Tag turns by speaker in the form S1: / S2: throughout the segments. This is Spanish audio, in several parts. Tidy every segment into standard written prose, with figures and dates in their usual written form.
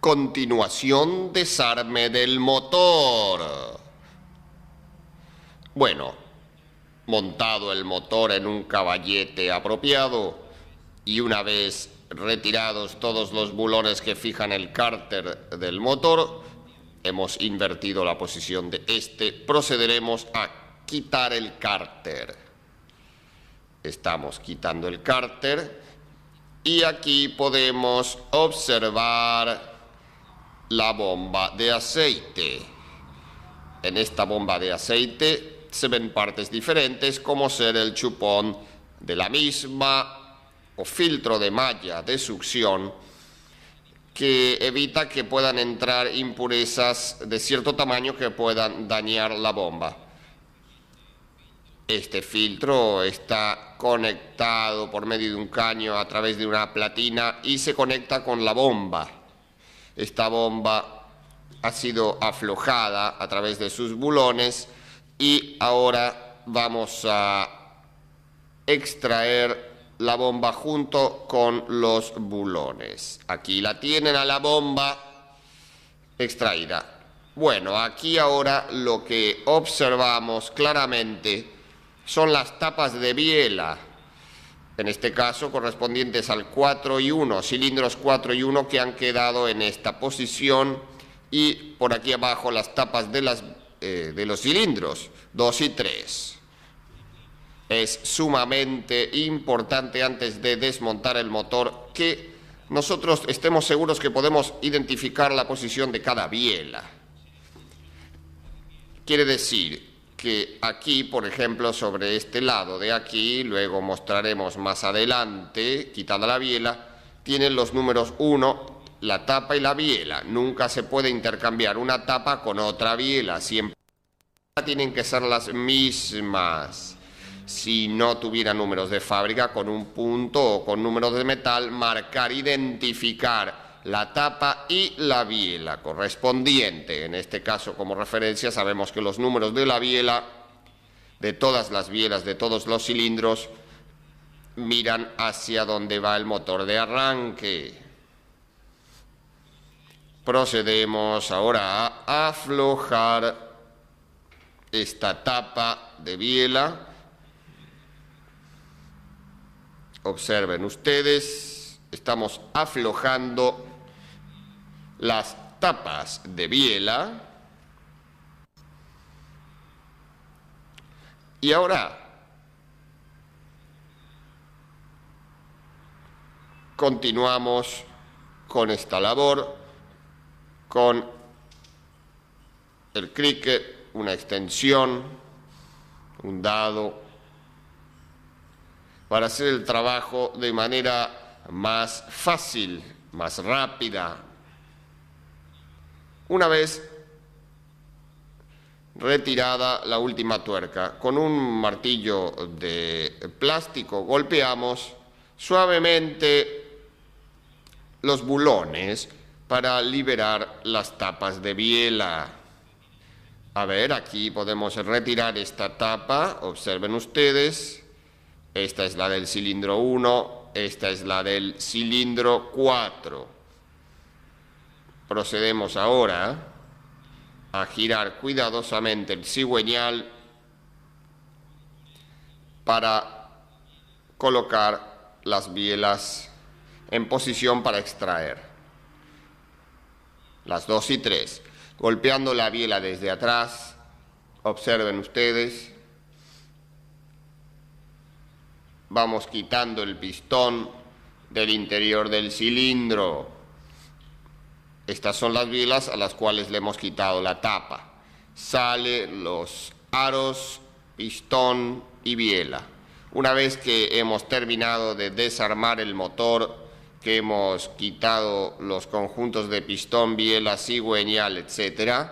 S1: Continuación, desarme del motor. Bueno, montado el motor en un caballete apropiado y una vez retirados todos los bulones que fijan el cárter del motor, hemos invertido la posición de este, procederemos a quitar el cárter. Estamos quitando el cárter y aquí podemos observar la bomba de aceite. En esta bomba de aceite se ven partes diferentes, como ser el chupón de la misma o filtro de malla de succión que evita que puedan entrar impurezas de cierto tamaño que puedan dañar la bomba. Este filtro está conectado por medio de un caño a través de una platina y se conecta con la bomba. Esta bomba ha sido aflojada a través de sus bulones y ahora vamos a extraer la bomba junto con los bulones. Aquí la tienen a la bomba extraída. Bueno, aquí ahora lo que observamos claramente son las tapas de biela, en este caso correspondientes al 4 y 1, cilindros 4 y 1 que han quedado en esta posición, y por aquí abajo las tapas de los cilindros 2 y 3. Es sumamente importante antes de desmontar el motor que nosotros estemos seguros que podemos identificar la posición de cada biela. Quiere decir que aquí, por ejemplo, sobre este lado de aquí, luego mostraremos más adelante, quitando la biela, tienen los números 1, la tapa y la biela. Nunca se puede intercambiar una tapa con otra biela, siempre tienen que ser las mismas. Si no tuviera números de fábrica, con un punto o con números de metal, marcar, identificar la tapa y la biela correspondiente. En este caso, como referencia, sabemos que los números de la biela, de todas las bielas, de todos los cilindros, miran hacia donde va el motor de arranque. Procedemos ahora a aflojar esta tapa de biela. Observen ustedes, estamos aflojando las tapas de biela. Y ahora continuamos con esta labor con el cricket, una extensión, un dado, para hacer el trabajo de manera más fácil, más rápida. Una vez retirada la última tuerca, con un martillo de plástico golpeamos suavemente los bulones para liberar las tapas de biela. A ver, aquí podemos retirar esta tapa, observen ustedes. Esta es la del cilindro 1, esta es la del cilindro 4. Procedemos ahora a girar cuidadosamente el cigüeñal para colocar las bielas en posición para extraer. Las 2 y 3. Golpeando la biela desde atrás, observen ustedes. Vamos quitando el pistón del interior del cilindro. Estas son las bielas a las cuales le hemos quitado la tapa. Salen los aros, pistón y biela. Una vez que hemos terminado de desarmar el motor, que hemos quitado los conjuntos de pistón, biela, cigüeñal, etc.,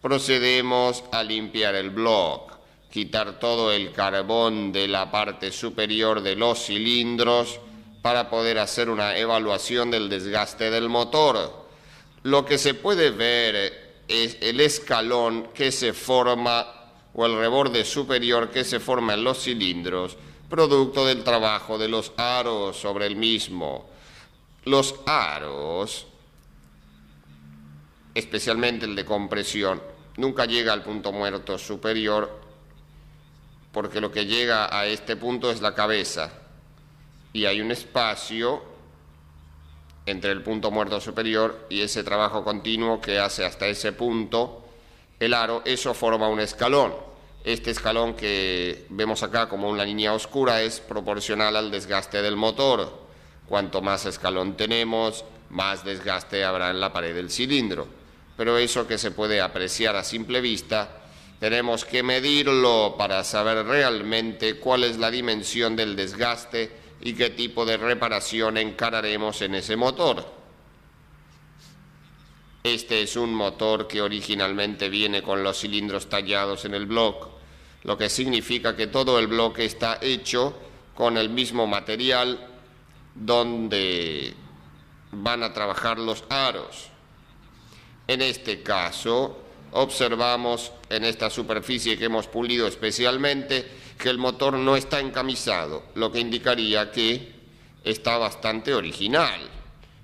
S1: procedemos a limpiar el bloque, quitar todo el carbón de la parte superior de los cilindros para poder hacer una evaluación del desgaste del motor. Lo que se puede ver es el escalón que se forma o el reborde superior que se forma en los cilindros, producto del trabajo de los aros sobre el mismo. Los aros especialmente el de compresión, nunca llega al punto muerto superior, porque lo que llega a este punto es la cabeza, y hay un espacio entre el punto muerto superior y ese trabajo continuo que hace hasta ese punto el aro. Eso forma un escalón. Este escalón que vemos acá como una línea oscura es proporcional al desgaste del motor. Cuanto más escalón tenemos, más desgaste habrá en la pared del cilindro. Pero eso que se puede apreciar a simple vista, tenemos que medirlo para saber realmente cuál es la dimensión del desgaste y qué tipo de reparación encararemos en ese motor. Este es un motor que originalmente viene con los cilindros tallados en el bloque, lo que significa que todo el bloque está hecho con el mismo material donde van a trabajar los aros. En este caso, observamos en esta superficie que hemos pulido especialmente que el motor no está encamisado, lo que indicaría que está bastante original.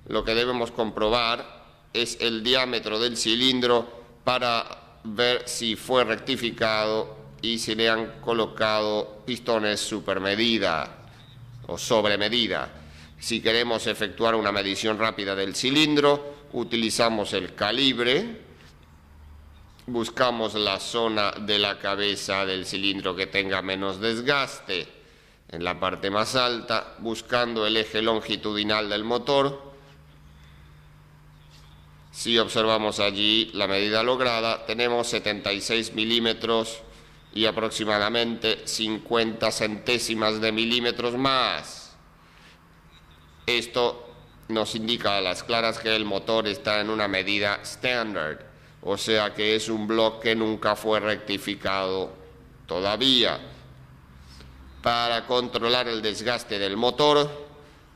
S1: Lo que debemos comprobar es el diámetro del cilindro para ver si fue rectificado y si le han colocado pistones supermedida o sobremedida. Si queremos efectuar una medición rápida del cilindro, utilizamos el calibre, buscamos la zona de la cabeza del cilindro que tenga menos desgaste en la parte más alta, buscando el eje longitudinal del motor. Si observamos allí la medida lograda, tenemos 76 milímetros y aproximadamente 50 centésimas de milímetros más. Esto nos indica a las claras que el motor está en una medida estándar, o sea que es un bloque que nunca fue rectificado todavía. Para controlar el desgaste del motor,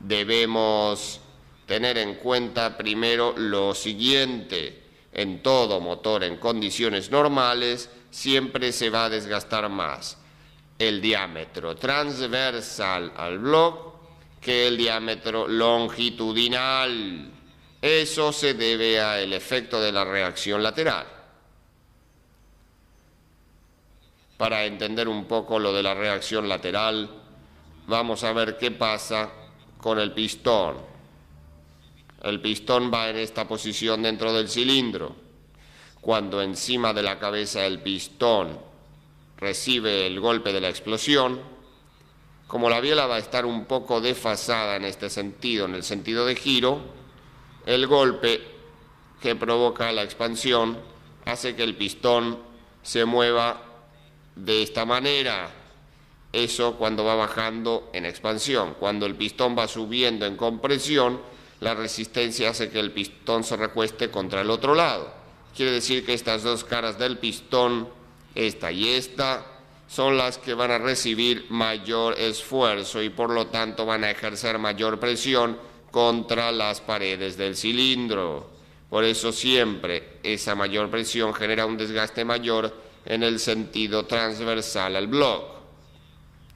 S1: debemos tener en cuenta primero lo siguiente: en todo motor en condiciones normales siempre se va a desgastar más el diámetro transversal al bloque que el diámetro longitudinal. Eso se debe al efecto de la reacción lateral. Para entender un poco lo de la reacción lateral, vamos a ver qué pasa con el pistón. El pistón va en esta posición dentro del cilindro. Cuando encima de la cabeza del pistón recibe el golpe de la explosión, como la biela va a estar un poco desfasada en este sentido, en el sentido de giro, el golpe que provoca la expansión hace que el pistón se mueva de esta manera. Eso cuando va bajando en expansión. Cuando el pistón va subiendo en compresión, la resistencia hace que el pistón se recueste contra el otro lado. Quiere decir que estas dos caras del pistón, esta y esta, son las que van a recibir mayor esfuerzo y por lo tanto van a ejercer mayor presión contra las paredes del cilindro. Por eso siempre esa mayor presión genera un desgaste mayor en el sentido transversal al bloque.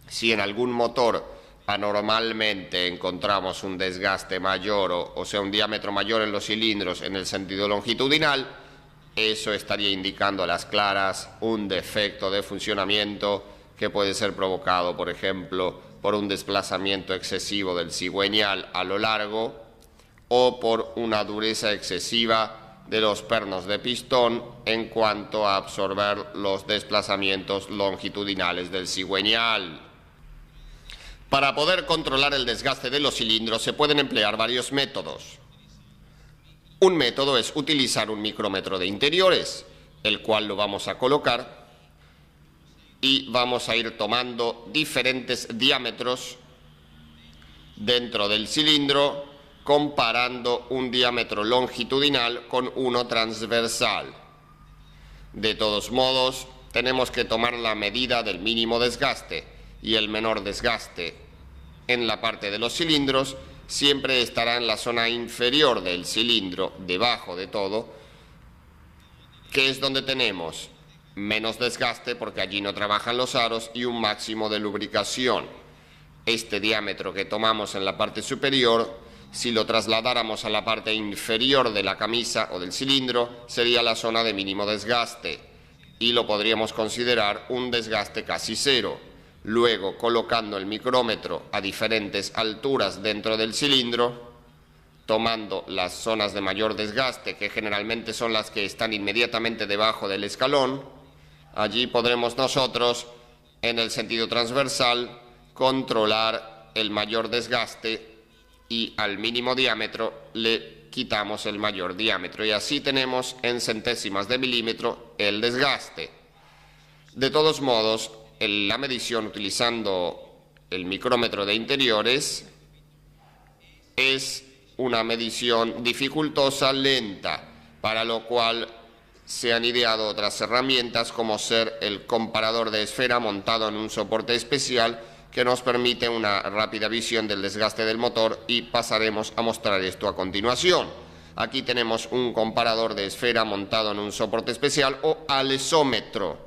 S1: Si en algún motor anormalmente encontramos un desgaste mayor, o sea un diámetro mayor en los cilindros en el sentido longitudinal, eso estaría indicando a las claras un defecto de funcionamiento que puede ser provocado, por ejemplo, por un desplazamiento excesivo del cigüeñal a lo largo o por una dureza excesiva de los pernos de pistón en cuanto a absorber los desplazamientos longitudinales del cigüeñal. Para poder controlar el desgaste de los cilindros se pueden emplear varios métodos. Un método es utilizar un micrómetro de interiores, el cual lo vamos a colocar y vamos a ir tomando diferentes diámetros dentro del cilindro, comparando un diámetro longitudinal con uno transversal. De todos modos, tenemos que tomar la medida del mínimo desgaste y el menor desgaste en la parte de los cilindros siempre estará en la zona inferior del cilindro, debajo de todo, que es donde tenemos menos desgaste porque allí no trabajan los aros y un máximo de lubricación. Este diámetro que tomamos en la parte superior Si lo trasladáramos a la parte inferior de la camisa o del cilindro, sería la zona de mínimo desgaste y lo podríamos considerar un desgaste casi cero. Luego, colocando el micrómetro a diferentes alturas dentro del cilindro, tomando las zonas de mayor desgaste, que generalmente son las que están inmediatamente debajo del escalón, allí podremos nosotros, en el sentido transversal, controlar el mayor desgaste y al mínimo diámetro le quitamos el mayor diámetro y así tenemos en centésimas de milímetro el desgaste. De todos modos, la medición utilizando el micrómetro de interiores es una medición dificultosa, lenta, para lo cual se han ideado otras herramientas como ser el comparador de esfera montado en un soporte especial que nos permite una rápida visión del desgaste del motor y pasaremos a mostrar esto a continuación. Aquí tenemos un comparador de esfera montado en un soporte especial o alesómetro,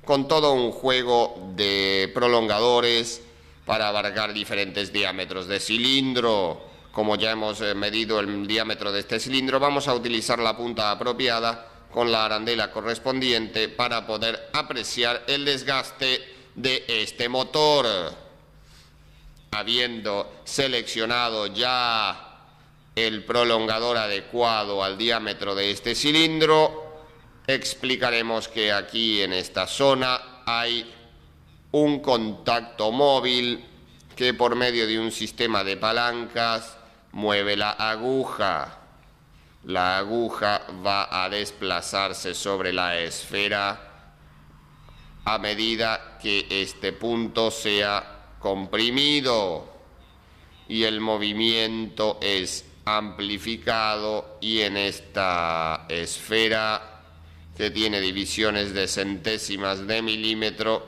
S1: con todo un juego de prolongadores para abarcar diferentes diámetros de cilindro. Como ya hemos medido el diámetro de este cilindro, vamos a utilizar la punta apropiada con la arandela correspondiente para poder apreciar el desgaste de este motor. Habiendo seleccionado ya el prolongador adecuado al diámetro de este cilindro, explicaremos que aquí en esta zona hay un contacto móvil que por medio de un sistema de palancas mueve la aguja. La aguja va a desplazarse sobre la esfera a medida que este punto sea comprimido y el movimiento es amplificado, y en esta esfera que tiene divisiones de centésimas de milímetro,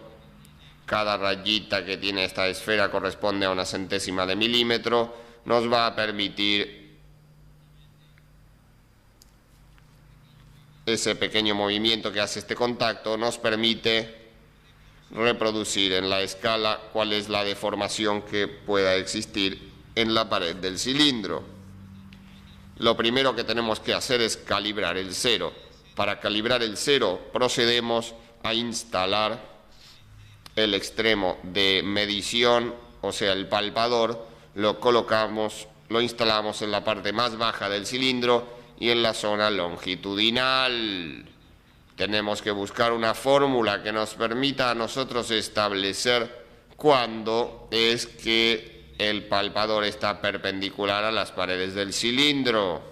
S1: cada rayita que tiene esta esfera corresponde a una centésima de milímetro, nos va a permitir ese pequeño movimiento que hace este contacto, nos permite reproducir en la escala cuál es la deformación que pueda existir en la pared del cilindro. Lo primero que tenemos que hacer es calibrar el cero. Para calibrar el cero procedemos a instalar el extremo de medición, o sea el palpador, lo colocamos, lo instalamos en la parte más baja del cilindro y en la zona longitudinal. Tenemos que buscar una fórmula que nos permita a nosotros establecer cuándo es que el palpador está perpendicular a las paredes del cilindro.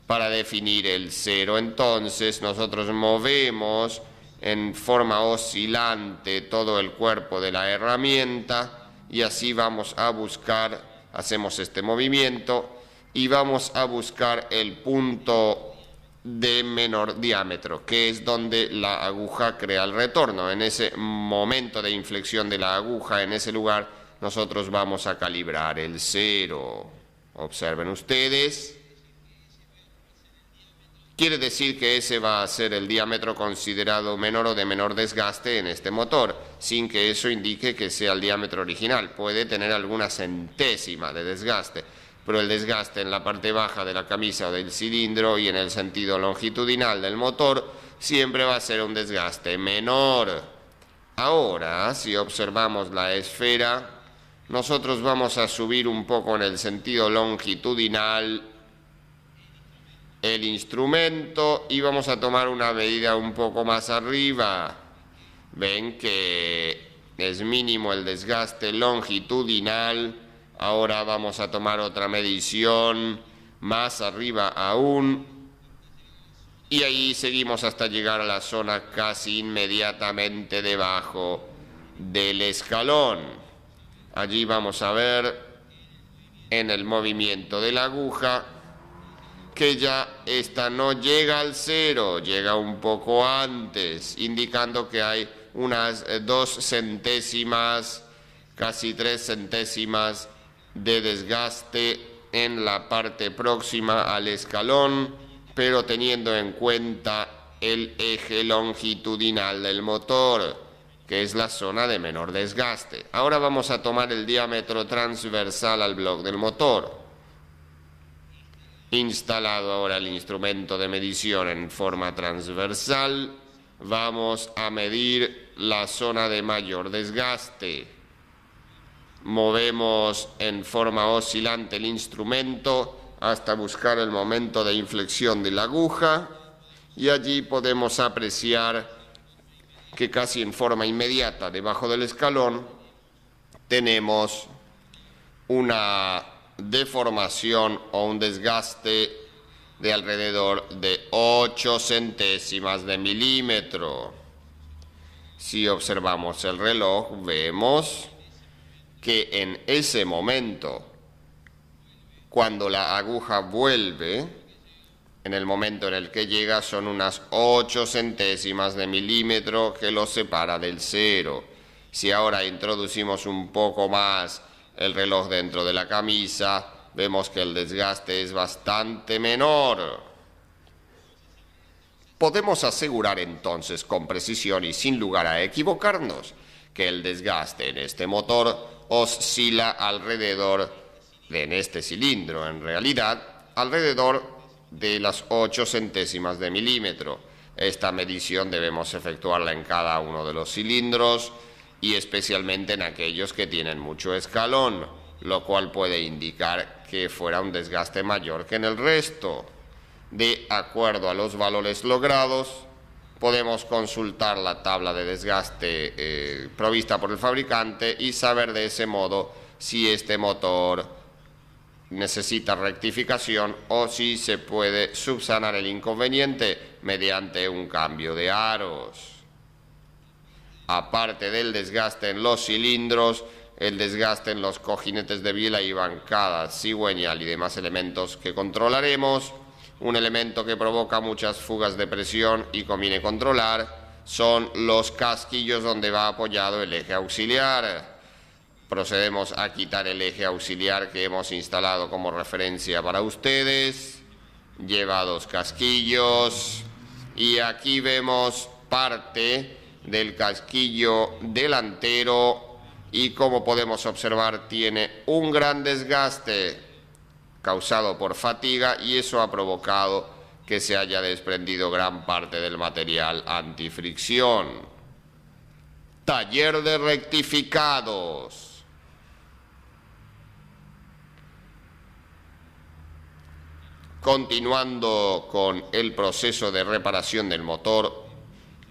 S1: Para definir el cero, entonces, nosotros movemos en forma oscilante todo el cuerpo de la herramienta y así vamos a buscar, hacemos este movimiento y vamos a buscar el punto de menor diámetro, que es donde la aguja crea el retorno. En ese momento de inflexión de la aguja, en ese lugar, nosotros vamos a calibrar el cero. Observen ustedes. Quiere decir que ese va a ser el diámetro considerado menor o de menor desgaste en este motor, sin que eso indique que sea el diámetro original. Puede tener alguna centésima de desgaste, pero el desgaste en la parte baja de la camisa o del cilindro y en el sentido longitudinal del motor siempre va a ser un desgaste menor. Ahora, si observamos la esfera, nosotros vamos a subir un poco en el sentido longitudinal el instrumento y vamos a tomar una medida un poco más arriba. Ven que es mínimo el desgaste longitudinal. Ahora vamos a tomar otra medición más arriba aún y ahí seguimos hasta llegar a la zona casi inmediatamente debajo del escalón. Allí vamos a ver en el movimiento de la aguja que ya esta no llega al cero, llega un poco antes, indicando que hay unas 2 centésimas, casi 3 centésimas de desgaste en la parte próxima al escalón, pero teniendo en cuenta el eje longitudinal del motor, que es la zona de menor desgaste. Ahora vamos a tomar el diámetro transversal al bloque del motor. Instalado ahora el instrumento de medición en forma transversal, vamos a medir la zona de mayor desgaste. Movemos en forma oscilante el instrumento hasta buscar el momento de inflexión de la aguja y allí podemos apreciar que casi en forma inmediata debajo del escalón tenemos una deformación o un desgaste de alrededor de 8 centésimas de milímetro. Si observamos el reloj, vemos que en ese momento, cuando la aguja vuelve, en el momento en el que llega, son unas 8 centésimas de milímetro que lo separa del cero. Si ahora introducimos un poco más el reloj dentro de la camisa, vemos que el desgaste es bastante menor. Podemos asegurar entonces con precisión y sin lugar a equivocarnos que el desgaste en este motor oscila alrededor en este cilindro, en realidad, alrededor de las 8 centésimas de milímetro. Esta medición debemos efectuarla en cada uno de los cilindros y especialmente en aquellos que tienen mucho escalón, lo cual puede indicar que fuera un desgaste mayor que en el resto. De acuerdo a los valores logrados, podemos consultar la tabla de desgaste provista por el fabricante y saber de ese modo si este motor necesita rectificación o si se puede subsanar el inconveniente mediante un cambio de aros. Aparte del desgaste en los cilindros, el desgaste en los cojinetes de biela y bancadas, cigüeñal y demás elementos que controlaremos. Un elemento que provoca muchas fugas de presión y conviene controlar son los casquillos donde va apoyado el eje auxiliar. Procedemos a quitar el eje auxiliar que hemos instalado como referencia para ustedes. Lleva 2 casquillos y aquí vemos parte del casquillo delantero y como podemos observar tiene un gran desgaste causado por fatiga y eso ha provocado que se haya desprendido gran parte del material antifricción. Taller de rectificados. Continuando con el proceso de reparación del motor,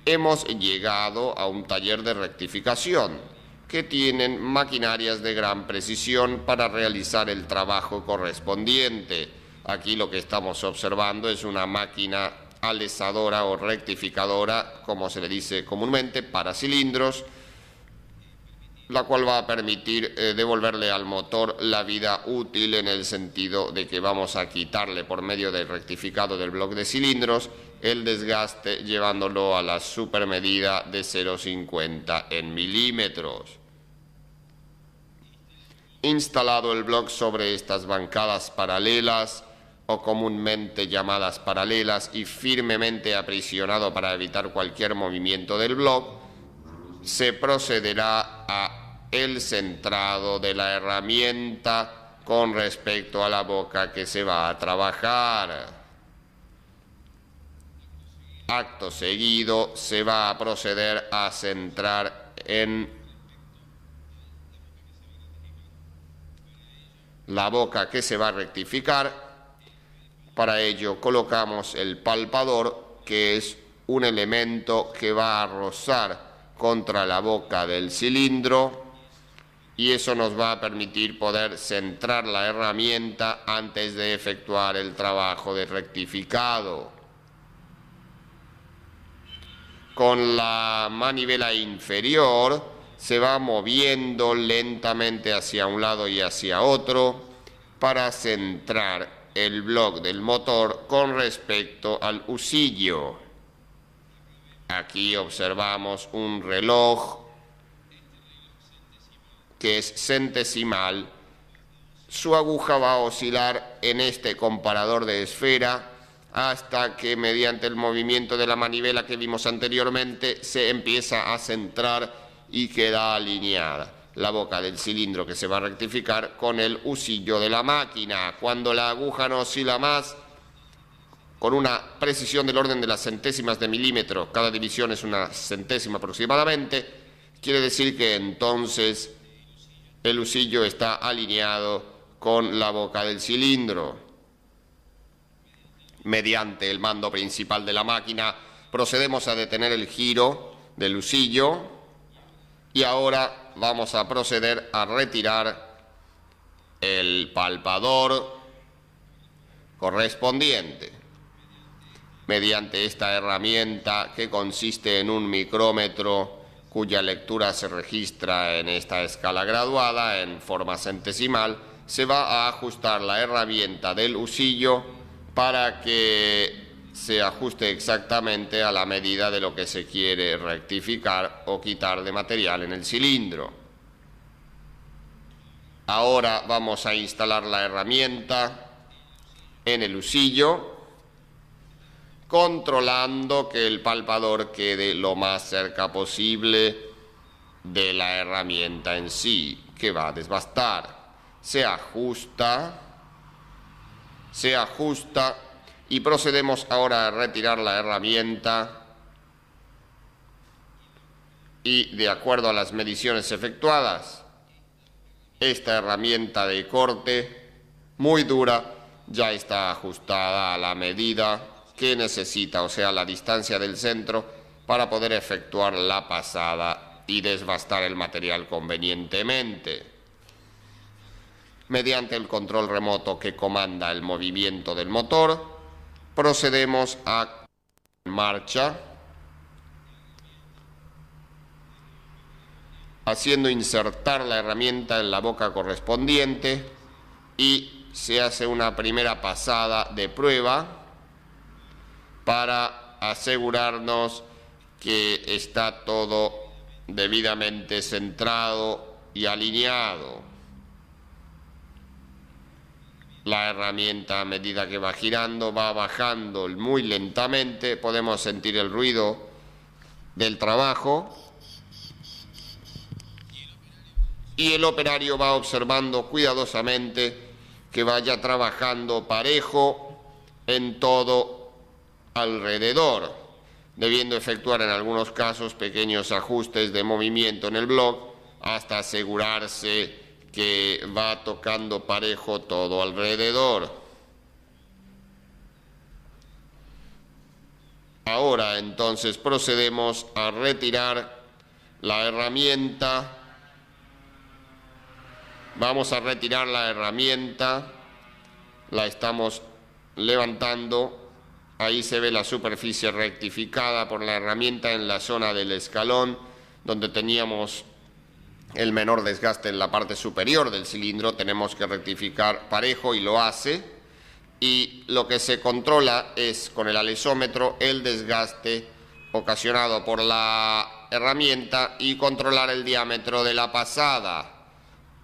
S1: hemos llegado a un taller de rectificación que tienen maquinarias de gran precisión para realizar el trabajo correspondiente. Aquí lo que estamos observando es una máquina alesadora o rectificadora, como se le dice comúnmente, para cilindros, la cual va a permitir devolverle al motor la vida útil en el sentido de que vamos a quitarle por medio del rectificado del bloque de cilindros el desgaste llevándolo a la supermedida de 0,50 en milímetros. Instalado el bloque sobre estas bancadas paralelas o comúnmente llamadas paralelas y firmemente aprisionado para evitar cualquier movimiento del bloque, se procederá a el centrado de la herramienta con respecto a la boca que se va a trabajar. Acto seguido se va a proceder a centrar en la boca que se va a rectificar. Para ello colocamos el palpador, que es un elemento que va a rozar contra la boca del cilindro y eso nos va a permitir poder centrar la herramienta antes de efectuar el trabajo de rectificado. Con la manivela inferior se va moviendo lentamente hacia un lado y hacia otro para centrar el bloque del motor con respecto al husillo. Aquí observamos un reloj que es centesimal. Su aguja va a oscilar en este comparador de esfera hasta que mediante el movimiento de la manivela que vimos anteriormente se empieza a centrar y queda alineada la boca del cilindro que se va a rectificar con el husillo de la máquina. Cuando la aguja no oscila más, con una precisión del orden de las centésimas de milímetro, cada división es una centésima aproximadamente, quiere decir que entonces el husillo está alineado con la boca del cilindro. Mediante el mando principal de la máquina procedemos a detener el giro del husillo y ahora vamos a proceder a retirar el palpador correspondiente. Mediante esta herramienta, que consiste en un micrómetro cuya lectura se registra en esta escala graduada en forma centesimal, se va a ajustar la herramienta del husillo para que se ajuste exactamente a la medida de lo que se quiere rectificar o quitar de material en el cilindro. Ahora vamos a instalar la herramienta en el husillo, controlando que el palpador quede lo más cerca posible de la herramienta en sí, que va a desbastar. Se ajusta y procedemos ahora a retirar la herramienta y, de acuerdo a las mediciones efectuadas, esta herramienta de corte muy dura ya está ajustada a la medida que necesita, o sea, la distancia del centro, para poder efectuar la pasada y desbastar el material convenientemente. Mediante el control remoto que comanda el movimiento del motor, procedemos a en marcha, haciendo insertar la herramienta en la boca correspondiente, y se hace una primera pasada de prueba para asegurarnos que está todo debidamente centrado y alineado. La herramienta, a medida que va girando, va bajando muy lentamente. Podemos sentir el ruido del trabajo y el operario va observando cuidadosamente que vaya trabajando parejo en todo alrededor, debiendo efectuar en algunos casos pequeños ajustes de movimiento en el block hasta asegurarse que va tocando parejo todo alrededor. Ahora entonces procedemos a retirar la herramienta. Vamos a retirar la herramienta, la estamos levantando. Ahí se ve la superficie rectificada por la herramienta en la zona del escalón, donde teníamos el menor desgaste en la parte superior del cilindro. Tenemos que rectificar parejo y lo hace. Y lo que se controla es, con el alisómetro, el desgaste ocasionado por la herramienta y controlar el diámetro de la pasada.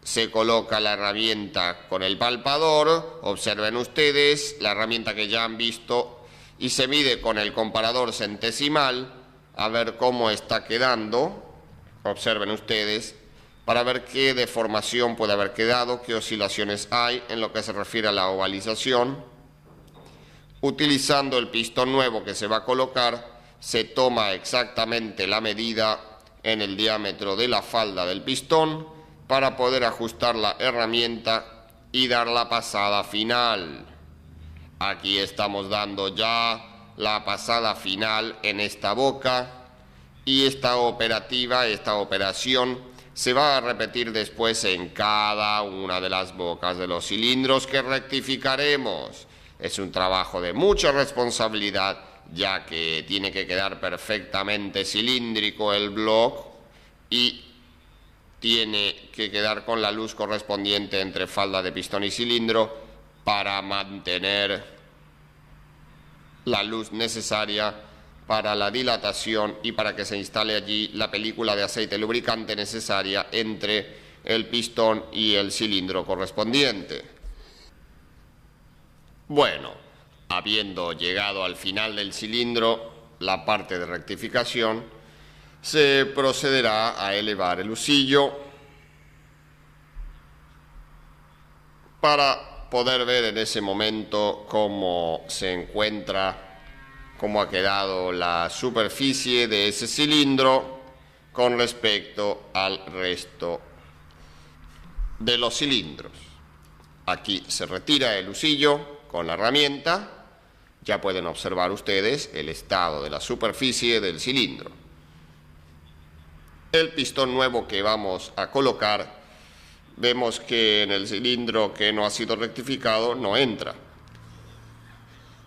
S1: Se coloca la herramienta con el palpador, observen ustedes, la herramienta que ya han visto, y se mide con el comparador centesimal a ver cómo está quedando, observen ustedes, para ver qué deformación puede haber quedado, qué oscilaciones hay en lo que se refiere a la ovalización. Utilizando el pistón nuevo que se va a colocar, se toma exactamente la medida en el diámetro de la falda del pistón para poder ajustar la herramienta y dar la pasada final. Aquí estamos dando ya la pasada final en esta boca, y esta operación se va a repetir después en cada una de las bocas de los cilindros que rectificaremos. Es un trabajo de mucha responsabilidad, ya que tiene que quedar perfectamente cilíndrico el block y tiene que quedar con la luz correspondiente entre falda de pistón y cilindro para mantener la luz necesaria para la dilatación y para que se instale allí la película de aceite lubricante necesaria entre el pistón y el cilindro correspondiente. Bueno, habiendo llegado al final del cilindro, la parte de rectificación, se procederá a elevar el husillo para poder ver en ese momento cómo se encuentra, cómo ha quedado la superficie de ese cilindro con respecto al resto de los cilindros. Aquí se retira el husillo con la herramienta. Ya pueden observar ustedes el estado de la superficie del cilindro. El pistón nuevo que vamos a colocar, vemos que en el cilindro que no ha sido rectificado no entra,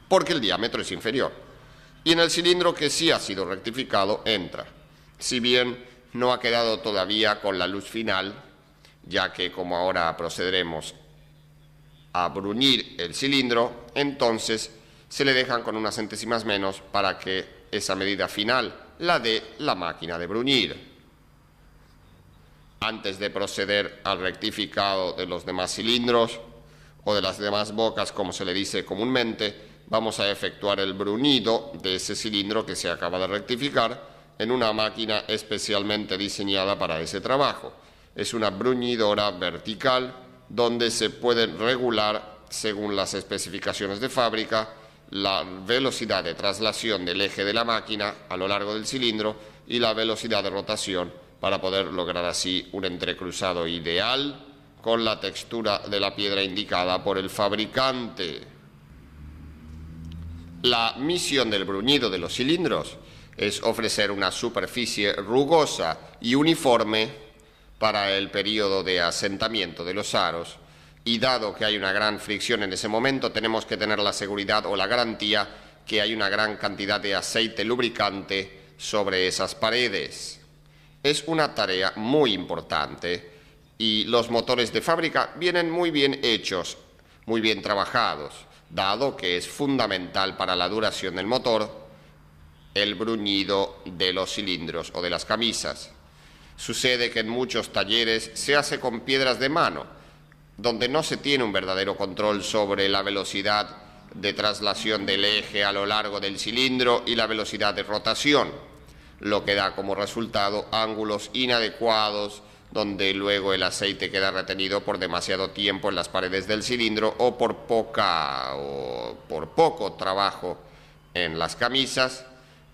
S1: porque el diámetro es inferior. Y en el cilindro que sí ha sido rectificado entra, si bien no ha quedado todavía con la luz final, ya que como ahora procederemos a bruñir el cilindro, entonces se le dejan con unas centésimas menos para que esa medida final la dé la máquina de bruñir. Antes de proceder al rectificado de los demás cilindros o de las demás bocas, como se le dice comúnmente, vamos a efectuar el bruñido de ese cilindro que se acaba de rectificar en una máquina especialmente diseñada para ese trabajo. Es una bruñidora vertical donde se puede regular, según las especificaciones de fábrica, la velocidad de traslación del eje de la máquina a lo largo del cilindro y la velocidad de rotación, para poder lograr así un entrecruzado ideal con la textura de la piedra indicada por el fabricante. La misión del bruñido de los cilindros es ofrecer una superficie rugosa y uniforme para el periodo de asentamiento de los aros, y dado que hay una gran fricción en ese momento, tenemos que tener la seguridad o la garantía que hay una gran cantidad de aceite lubricante sobre esas paredes. Es una tarea muy importante y los motores de fábrica vienen muy bien hechos, muy bien trabajados, dado que es fundamental para la duración del motor el bruñido de los cilindros o de las camisas. Sucede que en muchos talleres se hace con piedras de mano, donde no se tiene un verdadero control sobre la velocidad de traslación del eje a lo largo del cilindro y la velocidad de rotación, lo que da como resultado ángulos inadecuados, donde luego el aceite queda retenido por demasiado tiempo en las paredes del cilindro o por poco trabajo en las camisas.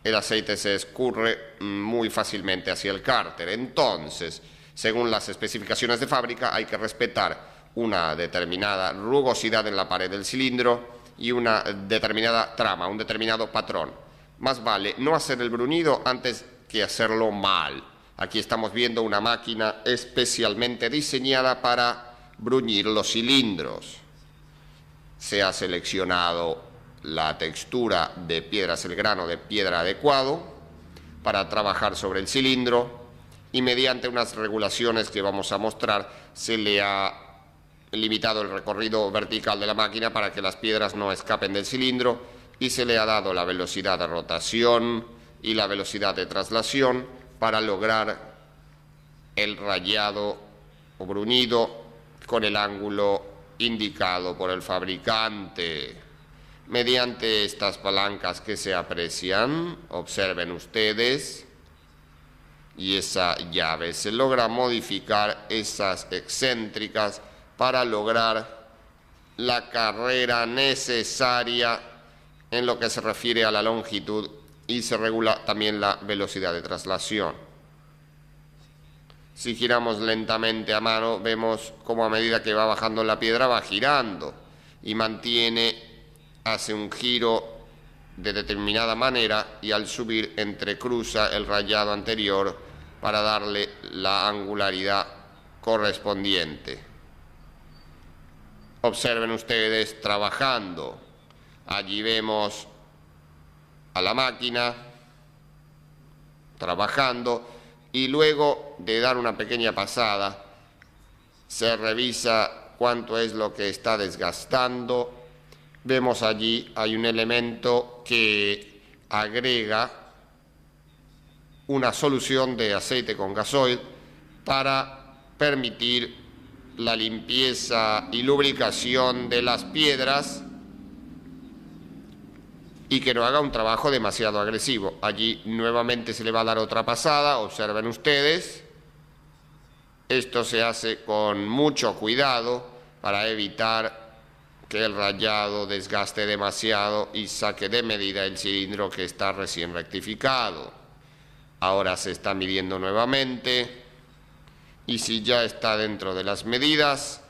S1: El aceite se escurre muy fácilmente hacia el cárter. Entonces, según las especificaciones de fábrica, hay que respetar una determinada rugosidad en la pared del cilindro y una determinada trama, un determinado patrón. Más vale no hacer el bruñido antes que hacerlo mal. Aquí estamos viendo una máquina especialmente diseñada para bruñir los cilindros. Se ha seleccionado la textura de piedras, el grano de piedra adecuado para trabajar sobre el cilindro, y mediante unas regulaciones que vamos a mostrar se le ha limitado el recorrido vertical de la máquina para que las piedras no escapen del cilindro, y se le ha dado la velocidad de rotación y la velocidad de traslación para lograr el rayado o bruñido con el ángulo indicado por el fabricante. Mediante estas palancas que se aprecian, observen ustedes, y esa llave se logra modificar esas excéntricas para lograr la carrera necesaria en lo que se refiere a la longitud, y se regula también la velocidad de traslación. Si giramos lentamente a mano, vemos cómo a medida que va bajando la piedra va girando y hace un giro de determinada manera, y al subir entrecruza el rayado anterior para darle la angularidad correspondiente. Observen ustedes trabajando. Allí vemos a la máquina trabajando, y luego de dar una pequeña pasada se revisa cuánto es lo que está desgastando. Vemos allí hay un elemento que agrega una solución de aceite con gasoil para permitir la limpieza y lubricación de las piedras y que no haga un trabajo demasiado agresivo. Allí nuevamente se le va a dar otra pasada, observen ustedes. Esto se hace con mucho cuidado para evitar que el rayado desgaste demasiado y saque de medida el cilindro que está recién rectificado. Ahora se está midiendo nuevamente y si ya está dentro de las medidas,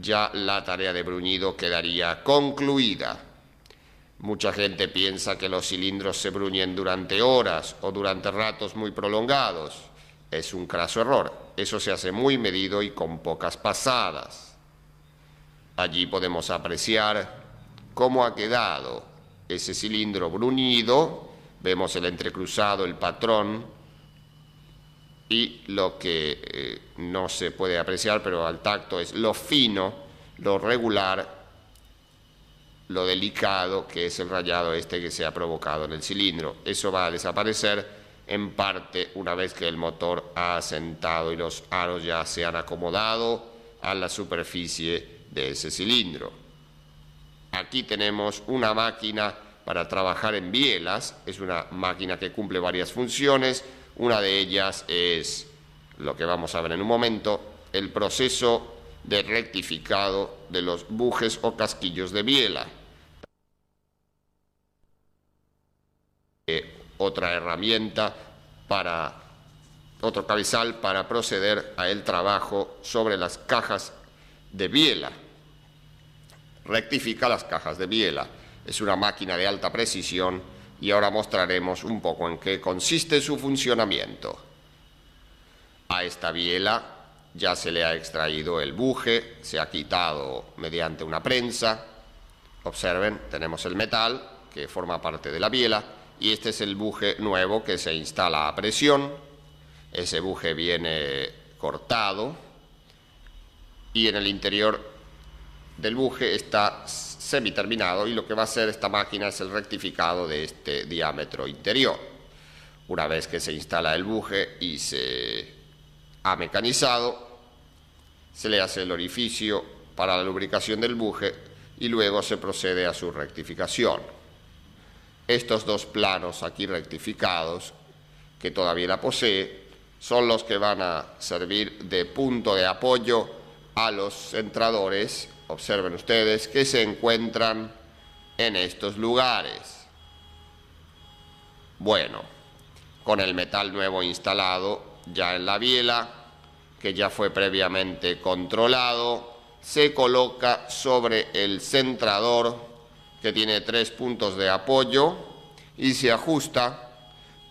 S1: ya la tarea de bruñido quedaría concluida. Mucha gente piensa que los cilindros se bruñen durante horas o durante ratos muy prolongados. Es un craso error. Eso se hace muy medido y con pocas pasadas. Allí podemos apreciar cómo ha quedado ese cilindro bruñido. Vemos el entrecruzado, el patrón, y lo que no se puede apreciar, pero al tacto, es lo fino, lo regular, lo delicado que es el rayado que se ha provocado en el cilindro. Eso va a desaparecer en parte una vez que el motor ha asentado y los aros ya se han acomodado a la superficie de ese cilindro. Aquí tenemos una máquina para trabajar en bielas. Es una máquina que cumple varias funciones. Una de ellas es lo que vamos a ver en un momento, el proceso de rectificado de los bujes o casquillos de biela. Otra herramienta otro cabezal para proceder a el trabajo sobre las cajas de biela. Rectifica las cajas de biela. Es una máquina de alta precisión y ahora mostraremos un poco en qué consiste su funcionamiento. A esta biela ya se le ha extraído el buje, se ha quitado mediante una prensa. Observen, tenemos el metal que forma parte de la biela y este es el buje nuevo que se instala a presión. Ese buje viene cortado y en el interior del buje está semiterminado y lo que va a hacer esta máquina es el rectificado de este diámetro interior. Una vez que se instala el buje y se ha mecanizado, se le hace el orificio para la lubricación del buje y luego se procede a su rectificación. Estos dos planos aquí rectificados, que todavía la posee, son los que van a servir de punto de apoyo a los centradores. Observen ustedes que se encuentran en estos lugares. Bueno, con el metal nuevo instalado ya en la biela, que ya fue previamente controlado, se coloca sobre el centrador que tiene 3 puntos de apoyo y se ajusta,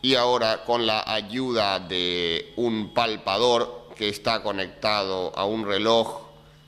S1: y ahora con la ayuda de un palpador que está conectado a un reloj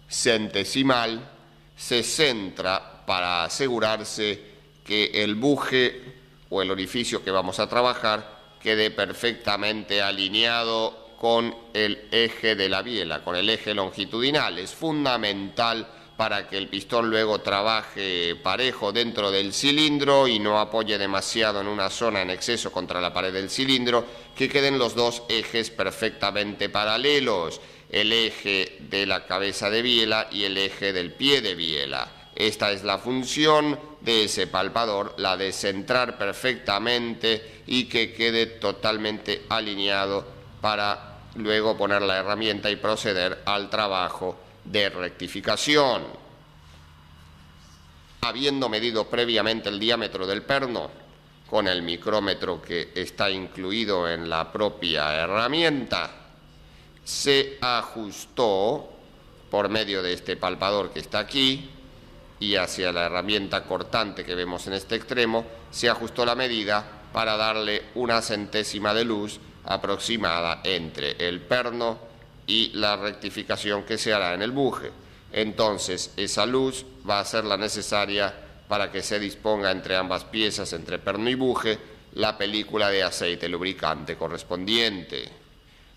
S1: centesimal, se centra para asegurarse que el buje o el orificio que vamos a trabajar quede perfectamente alineado con el eje de la biela, con el eje longitudinal. Es fundamental para que el pistón luego trabaje parejo dentro del cilindro y no apoye demasiado en una zona en exceso contra la pared del cilindro, que queden los dos ejes perfectamente paralelos, el eje de la cabeza de biela y el eje del pie de biela. Esta es la función de ese palpador, la de centrar perfectamente y que quede totalmente alineado para luego poner la herramienta y proceder al trabajo de rectificación. Habiendo medido previamente el diámetro del perno con el micrómetro que está incluido en la propia herramienta, se ajustó por medio de este palpador que está aquí y hacia la herramienta cortante que vemos en este extremo, se ajustó la medida para darle una centésima de luz aproximada entre el perno y la rectificación que se hará en el buje. Entonces esa luz va a ser la necesaria para que se disponga entre ambas piezas, entre perno y buje, la película de aceite lubricante correspondiente.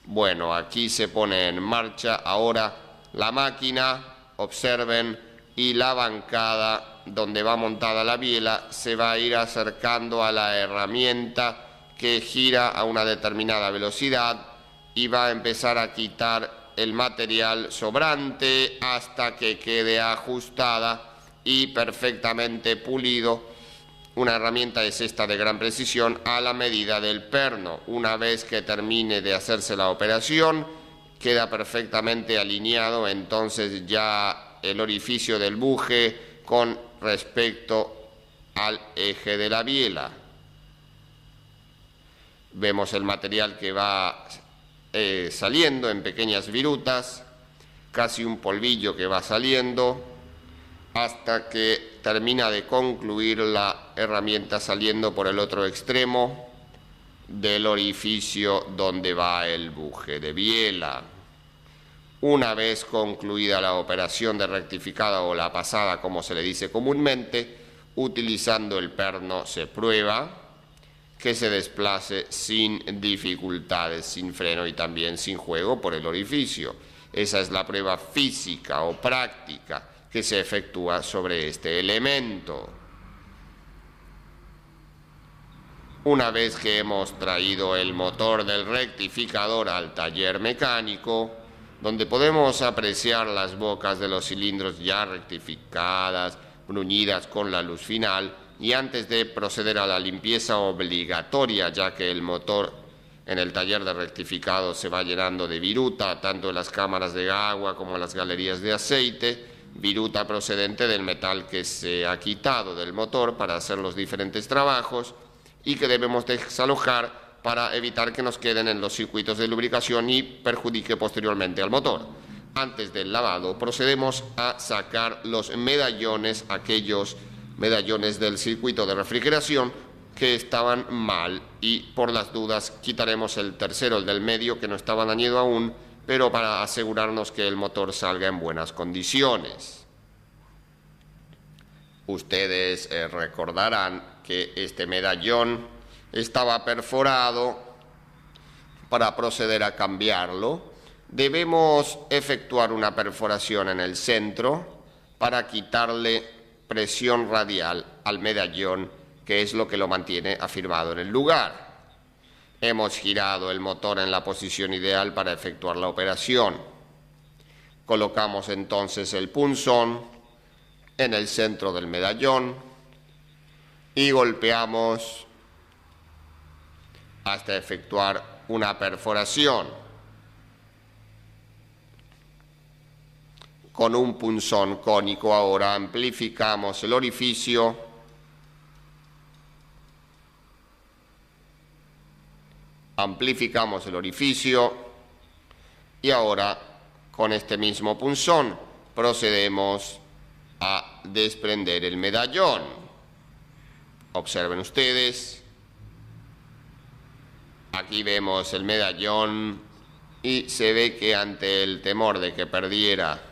S1: Bueno, aquí se pone en marcha ahora la máquina, observen, y la bancada donde va montada la biela se va a ir acercando a la herramienta que gira a una determinada velocidad y va a empezar a quitar el material sobrante hasta que quede ajustada y perfectamente pulido Una herramienta es esta de gran precisión a la medida del perno. Una vez que termine de hacerse la operación, queda perfectamente alineado entonces ya el orificio del buje con respecto al eje de la biela. Vemos el material que va saliendo en pequeñas virutas, casi un polvillo que va saliendo, hasta que termina de concluir la herramienta saliendo por el otro extremo del orificio donde va el buje de biela. Una vez concluida la operación de rectificada o la pasada, como se le dice comúnmente, utilizando el perno se prueba que se desplace sin dificultades, sin freno y también sin juego por el orificio. Esa es la prueba física o práctica que se efectúa sobre este elemento. Una vez que hemos traído el motor del rectificador al taller mecánico, donde podemos apreciar las bocas de los cilindros ya rectificadas, bruñidas con la luz final, y antes de proceder a la limpieza obligatoria, ya que el motor en el taller de rectificado se va llenando de viruta, tanto en las cámaras de agua como en las galerías de aceite, viruta procedente del metal que se ha quitado del motor para hacer los diferentes trabajos y que debemos desalojar para evitar que nos queden en los circuitos de lubricación y perjudique posteriormente al motor. Antes del lavado procedemos a sacar los medallones, aquellos medallones del circuito de refrigeración que estaban mal, y por las dudas quitaremos el tercero, el del medio, que no estaba dañado aún, pero para asegurarnos que el motor salga en buenas condiciones. Ustedes recordarán que este medallón estaba perforado. Para proceder a cambiarlo, debemos efectuar una perforación en el centro para quitarle presión radial al medallón, que es lo que lo mantiene afirmado en el lugar. Hemos girado el motor en la posición ideal para efectuar la operación. Colocamos entonces el punzón en el centro del medallón y golpeamos hasta efectuar una perforación. Con un punzón cónico ahora amplificamos el orificio y ahora con este mismo punzón procedemos a desprender el medallón. Observen ustedes, aquí vemos el medallón y se ve que ante el temor de que perdiera,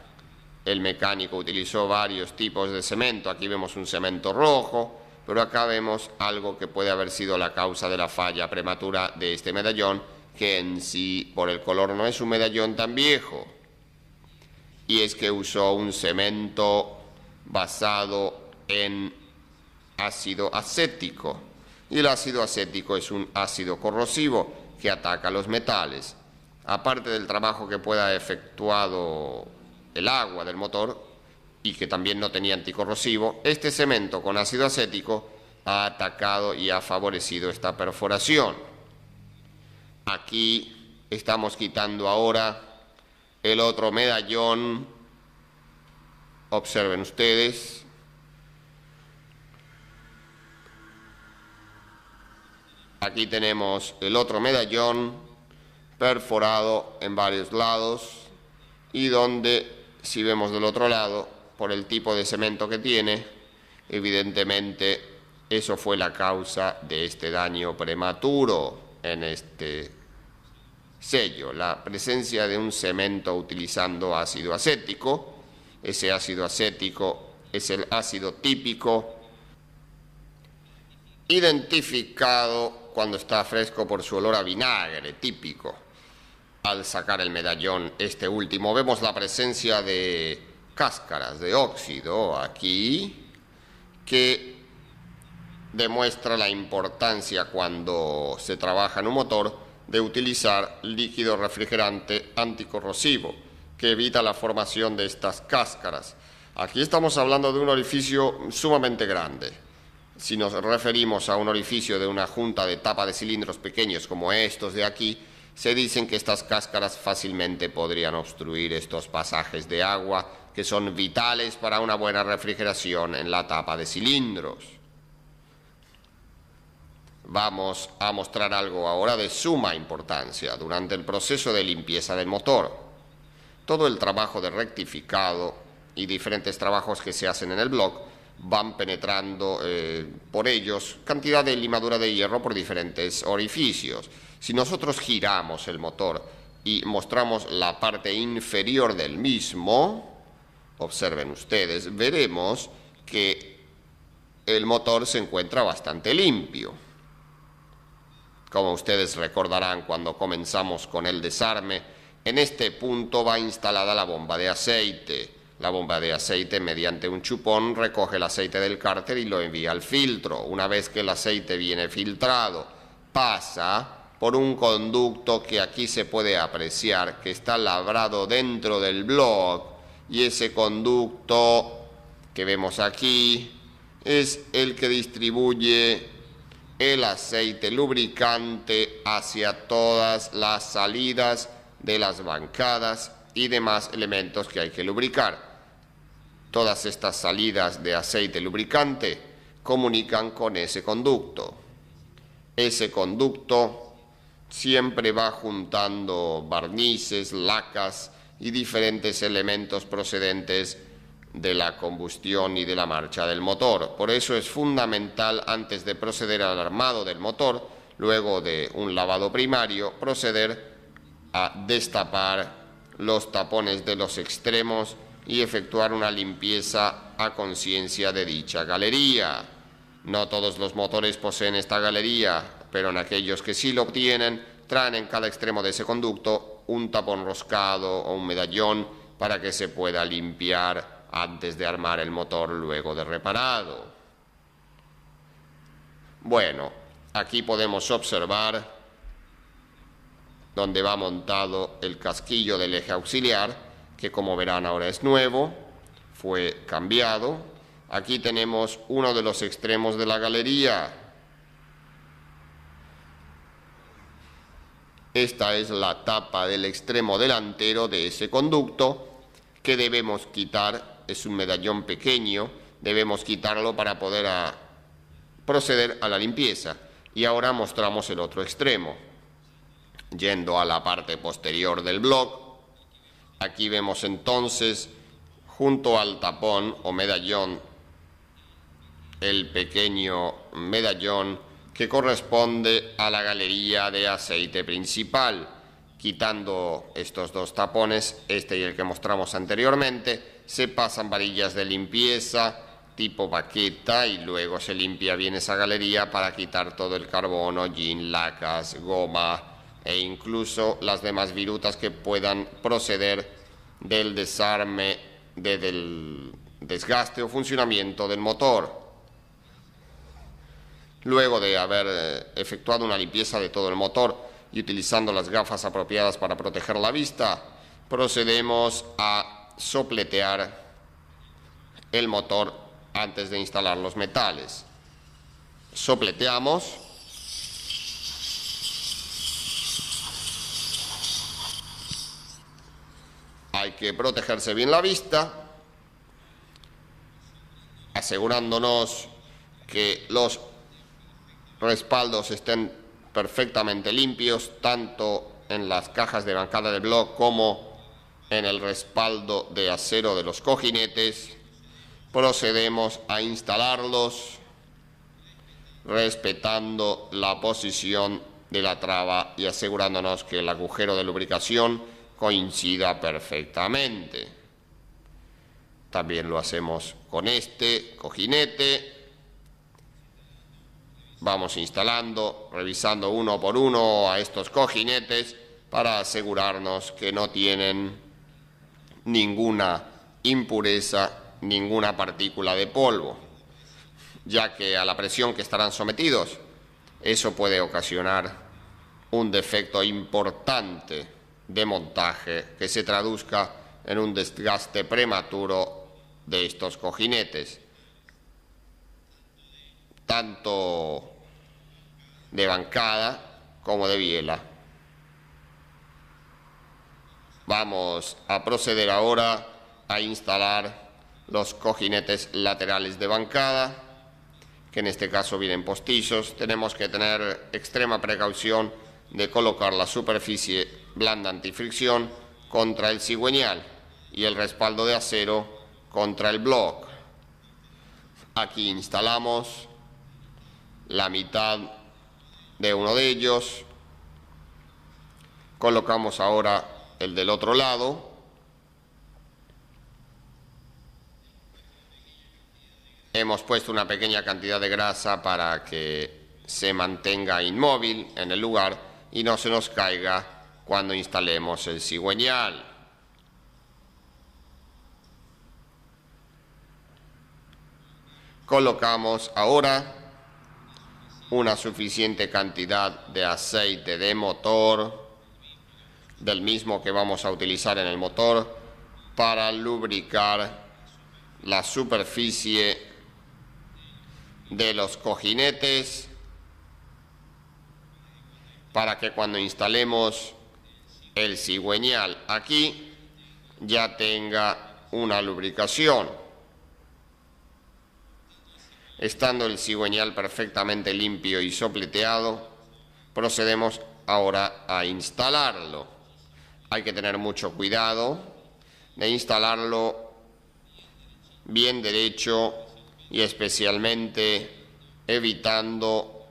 S1: el mecánico utilizó varios tipos de cemento. Aquí vemos un cemento rojo, pero acá vemos algo que puede haber sido la causa de la falla prematura de este medallón, que en sí, por el color, no es un medallón tan viejo. Y es que usó un cemento basado en ácido acético. Y el ácido acético es un ácido corrosivo que ataca los metales. Aparte del trabajo que pueda haber efectuado el agua del motor, y que también no tenía anticorrosivo, este cemento con ácido acético ha atacado y ha favorecido esta perforación. Aquí estamos quitando ahora el otro medallón. Observen ustedes. Aquí tenemos el otro medallón perforado en varios lados, y donde, si vemos del otro lado, por el tipo de cemento que tiene, evidentemente eso fue la causa de este daño prematuro en este sello, la presencia de un cemento utilizando ácido acético. Ese ácido acético es el ácido típico, identificado cuando está fresco por su olor a vinagre típico. Al sacar el medallón, este último, vemos la presencia de cáscaras de óxido aquí, que demuestra la importancia, cuando se trabaja en un motor, de utilizar líquido refrigerante anticorrosivo que evita la formación de estas cáscaras. Aquí estamos hablando de un orificio sumamente grande. si nos referimos a un orificio de una junta de tapa de cilindros pequeños como estos de aquí, se dicen que estas cáscaras fácilmente podrían obstruir estos pasajes de agua que son vitales para una buena refrigeración en la tapa de cilindros. Vamos a mostrar algo ahora de suma importancia durante el proceso de limpieza del motor. Todo el trabajo de rectificado y diferentes trabajos que se hacen en el blog van penetrando por ellos cantidad de limadura de hierro por diferentes orificios. Si nosotros giramos el motor y mostramos la parte inferior del mismo, observen ustedes, veremos que el motor se encuentra bastante limpio. Como ustedes recordarán cuando comenzamos con el desarme, en este punto va instalada la bomba de aceite. La bomba de aceite, mediante un chupón, recoge el aceite del cárter y lo envía al filtro. Una vez que el aceite viene filtrado, pasa por un conducto que aquí se puede apreciar, que está labrado dentro del blog, y ese conducto que vemos aquí es el que distribuye el aceite lubricante hacia todas las salidas de las bancadas y demás elementos que hay que lubricar. Todas estas salidas de aceite lubricante comunican con ese conducto. Ese conducto siempre va juntando barnices, lacas y diferentes elementos procedentes de la combustión y de la marcha del motor. Por eso es fundamental, antes de proceder al armado del motor, luego de un lavado primario, proceder a destapar los tapones de los extremos y efectuar una limpieza a conciencia de dicha galería. No todos los motores poseen esta galería, pero en aquellos que sí lo obtienen, traen en cada extremo de ese conducto un tapón roscado o un medallón para que se pueda limpiar antes de armar el motor luego de reparado. Bueno, aquí podemos observar donde va montado el casquillo del eje auxiliar, que como verán ahora es nuevo, fue cambiado. Aquí tenemos uno de los extremos de la galería. Esta es la tapa del extremo delantero de ese conducto que debemos quitar. Es un medallón pequeño, debemos quitarlo para poder proceder a la limpieza. Y ahora mostramos el otro extremo. Yendo a la parte posterior del blog, aquí vemos entonces, junto al tapón o medallón, el pequeño medallón que corresponde a la galería de aceite principal. Quitando estos dos tapones, este y el que mostramos anteriormente, se pasan varillas de limpieza tipo baqueta y luego se limpia bien esa galería para quitar todo el carbono, hollín, lacas, goma e incluso las demás virutas que puedan proceder del desarme, del desgaste o funcionamiento del motor. Luego de haber efectuado una limpieza de todo el motor y utilizando las gafas apropiadas para proteger la vista, procedemos a sopletear el motor antes de instalar los metales. Sopleteamos. Hay que protegerse bien la vista, asegurándonos que los respaldos estén perfectamente limpios, tanto en las cajas de bancada del blog como en el respaldo de acero de los cojinetes. Procedemos a instalarlos respetando la posición de la traba y asegurándonos que el agujero de lubricación coincida perfectamente. También lo hacemos con este cojinete. Vamos instalando, revisando uno por uno a estos cojinetes para asegurarnos que no tienen ninguna impureza, ninguna partícula de polvo, ya que a la presión que estarán sometidos, eso puede ocasionar un defecto importante de montaje que se traduzca en un desgaste prematuro de estos cojinetes. tanto de bancada como de biela. Vamos a proceder ahora a instalar los cojinetes laterales de bancada, que en este caso vienen postizos. Tenemos que tener extrema precaución de colocar la superficie blanda antifricción contra el cigüeñal y el respaldo de acero contra el block. Aquí instalamos la mitad de uno de ellos. Colocamos ahora el del otro lado. Hemos puesto una pequeña cantidad de grasa para que se mantenga inmóvil en el lugar y no se nos caiga cuando instalemos el cigüeñal. Colocamos ahora una suficiente cantidad de aceite de motor, del mismo que vamos a utilizar en el motor, para lubricar la superficie de los cojinetes, para que cuando instalemos el cigüeñal aquí ya tenga una lubricación. Estando el cigüeñal perfectamente limpio y sopleteado, procedemos ahora a instalarlo. Hay que tener mucho cuidado de instalarlo bien derecho y especialmente evitando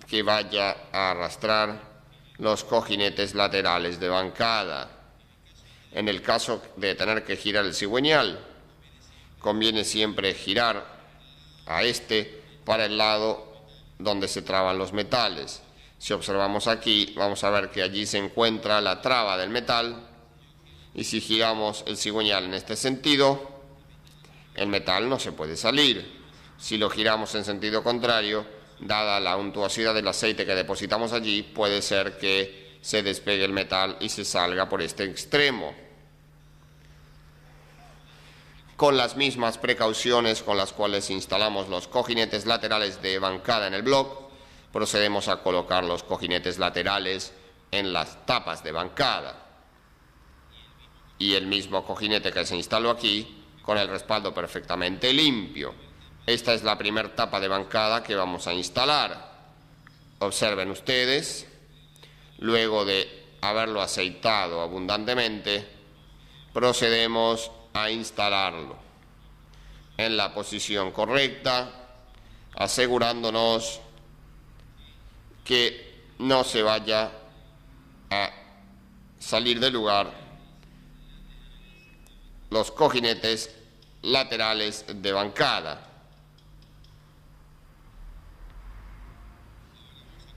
S1: que vaya a arrastrar los cojinetes laterales de bancada. En el caso de tener que girar el cigüeñal, conviene siempre girar a este para el lado donde se traban los metales. Si observamos aquí, vamos a ver que allí se encuentra la traba del metal, y si giramos el cigüeñal en este sentido, el metal no se puede salir. Si lo giramos en sentido contrario, dada la untuosidad del aceite que depositamos allí, puede ser que se despegue el metal y se salga por este extremo. Con las mismas precauciones con las cuales instalamos los cojinetes laterales de bancada en el block, procedemos a colocar los cojinetes laterales en las tapas de bancada. Y el mismo cojinete que se instaló aquí, con el respaldo perfectamente limpio. Esta es la primera tapa de bancada que vamos a instalar. Observen ustedes, luego de haberlo aceitado abundantemente, procedemos a instalarlo en la posición correcta, asegurándonos que no se vaya a salir del lugar los cojinetes laterales de bancada.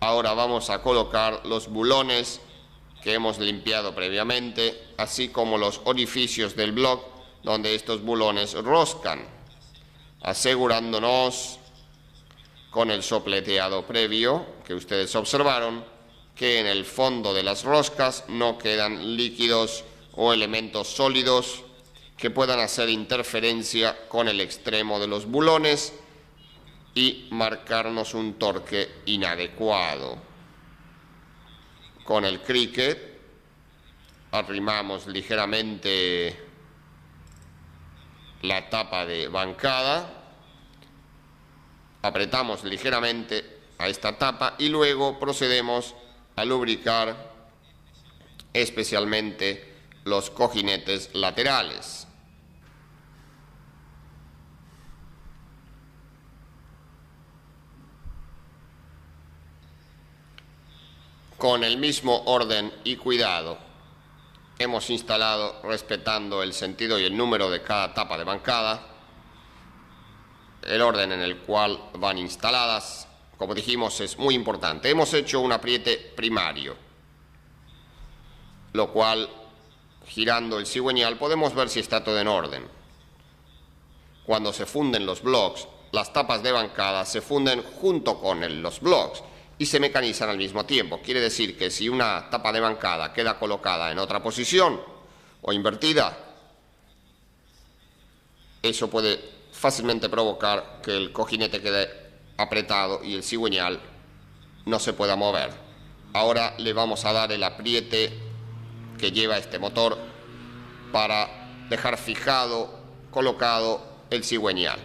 S1: Ahora vamos a colocar los bulones que hemos limpiado previamente, así como los orificios del block donde estos bulones roscan, asegurándonos con el sopleteado previo que ustedes observaron que en el fondo de las roscas no quedan líquidos o elementos sólidos que puedan hacer interferencia con el extremo de los bulones y marcarnos un torque inadecuado. Con el cricket arrimamos ligeramente la tapa de bancada, apretamos ligeramente a esta tapa y luego procedemos a lubricar especialmente los cojinetes laterales. Con el mismo orden y cuidado hemos instalado, respetando el sentido y el número de cada tapa de bancada, el orden en el cual van instaladas. Como dijimos, es muy importante. Hemos hecho un apriete primario, lo cual, girando el cigüeñal, podemos ver si está todo en orden. Cuando se funden los blocks, las tapas de bancada se funden junto con los blocks y se mecanizan al mismo tiempo. Quiere decir que si una tapa de bancada queda colocada en otra posición o invertida, eso puede fácilmente provocar que el cojinete quede apretado y el cigüeñal no se pueda mover. Ahora le vamos a dar el apriete que lleva este motor para dejar fijado, colocado el cigüeñal.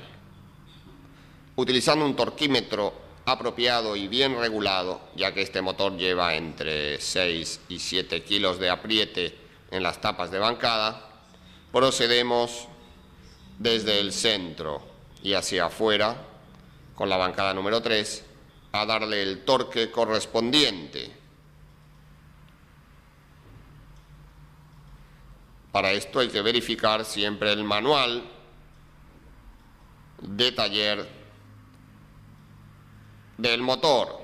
S1: Utilizando un torquímetro apropiado y bien regulado, ya que este motor lleva entre 6 y 7 kilos de apriete en las tapas de bancada, procedemos desde el centro y hacia afuera, con la bancada número 3, a darle el torque correspondiente. Para esto hay que verificar siempre el manual de taller del motor.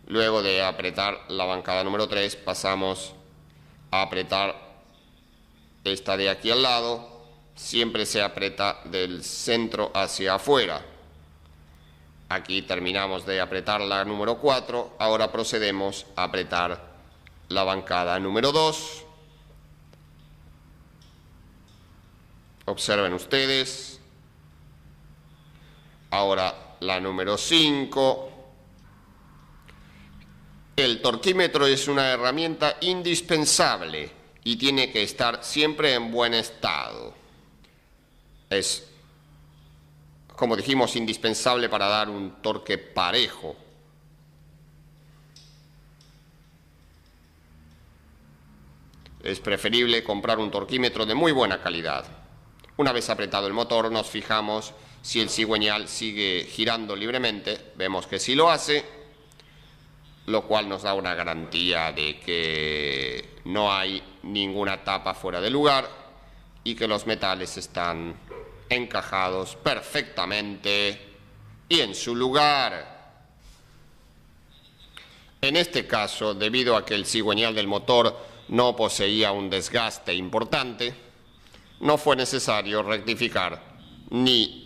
S1: Luego de apretar la bancada número 3, pasamos a apretar esta de aquí al lado. Siempre se aprieta del centro hacia afuera. Aquí terminamos de apretar la número 4. Ahora procedemos a apretar la bancada número 2. Observen ustedes. Ahora la número 5. El torquímetro es una herramienta indispensable y tiene que estar siempre en buen estado. Es, como dijimos, indispensable para dar un torque parejo. Es preferible comprar un torquímetro de muy buena calidad. Una vez apretado el motor, nos fijamos si el cigüeñal sigue girando libremente. Vemos que sí lo hace, lo cual nos da una garantía de que no hay ninguna tapa fuera de lugar y que los metales están encajados perfectamente y en su lugar. En este caso, debido a que el cigüeñal del motor no poseía un desgaste importante, no fue necesario rectificar ni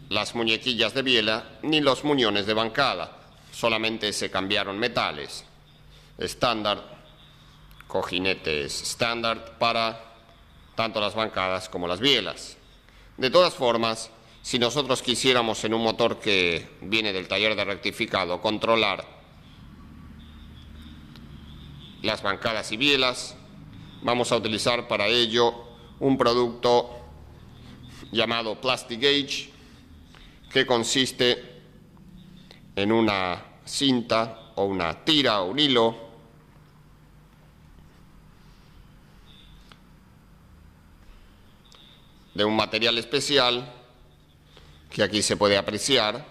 S1: las muñequillas de biela ni los muñones de bancada. Solamente se cambiaron metales estándar, cojinetes estándar para tanto las bancadas como las bielas. De todas formas, si nosotros quisiéramos en un motor que viene del taller de rectificado controlar las bancadas y bielas, vamos a utilizar para ello un producto llamado Plastic Gauge, que consiste en una cinta o una tira o un hilo de un material especial que aquí se puede apreciar,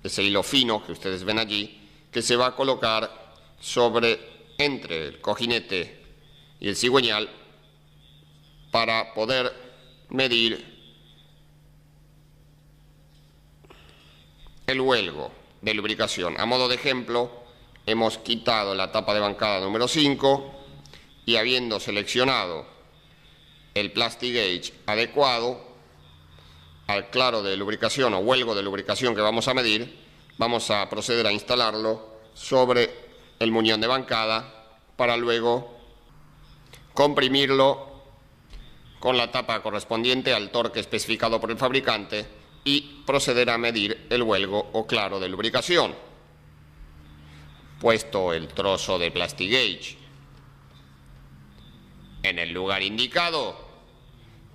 S1: ese hilo fino que ustedes ven allí, que se va a colocar entre el cojinete y el cigüeñal para poder medir el huelgo de lubricación. A modo de ejemplo, hemos quitado la tapa de bancada número 5 y habiendo seleccionado el Plastic Gauge adecuado al claro de lubricación o huelgo de lubricación que vamos a medir, vamos a proceder a instalarlo sobre el muñón de bancada para luego comprimirlo con la tapa correspondiente al torque especificado por el fabricante y proceder a medir el huelgo o claro de lubricación. Puesto el trozo de Plastic Gauge en el lugar indicado,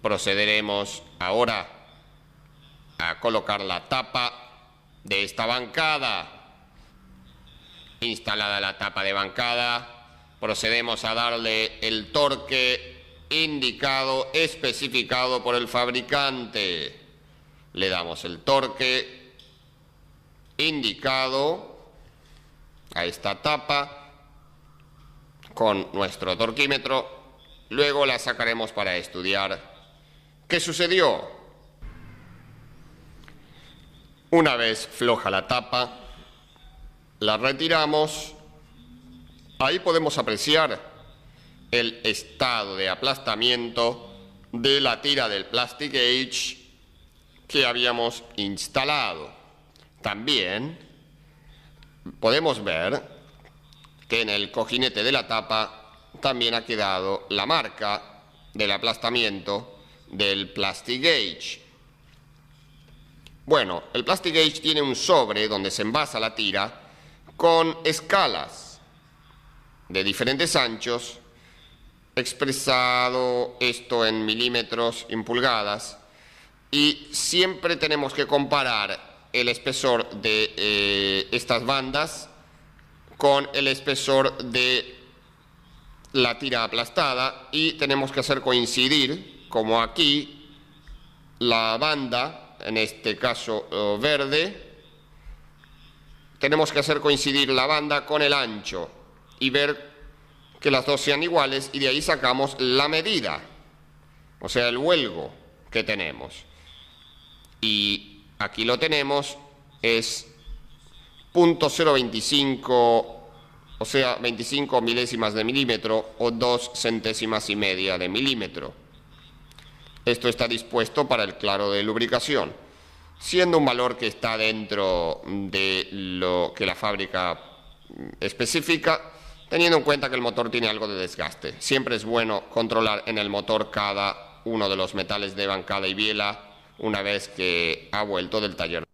S1: procederemos ahora a colocar la tapa de esta bancada. Instalada la tapa de bancada, procedemos a darle el torque indicado, especificado por el fabricante. Le damos el torque indicado a esta tapa con nuestro torquímetro. Luego la sacaremos para estudiar qué sucedió. Una vez floja la tapa, la retiramos. Ahí podemos apreciar el estado de aplastamiento de la tira del Plastic Gauge que habíamos instalado. También podemos ver que en el cojinete de la tapa también ha quedado la marca del aplastamiento del Plastic Gauge. Bueno, el Plastic Gauge tiene un sobre donde se envasa la tira con escalas de diferentes anchos, expresado esto en milímetros y en pulgadas, y siempre tenemos que comparar el espesor de estas bandas con el espesor de la tira aplastada, y tenemos que hacer coincidir, como aquí, la banda, en este caso verde, tenemos que hacer coincidir la banda con el ancho y ver que las dos sean iguales, y de ahí sacamos la medida, o sea, el huelgo que tenemos. Y aquí lo tenemos, es 0.025, o sea, 25 milésimas de milímetro o 2 centésimas y media de milímetro. Esto está dispuesto para el claro de lubricación, siendo un valor que está dentro de lo que la fábrica especifica, teniendo en cuenta que el motor tiene algo de desgaste. Siempre es bueno controlar en el motor cada uno de los metales de bancada y biela una vez que ha vuelto del taller.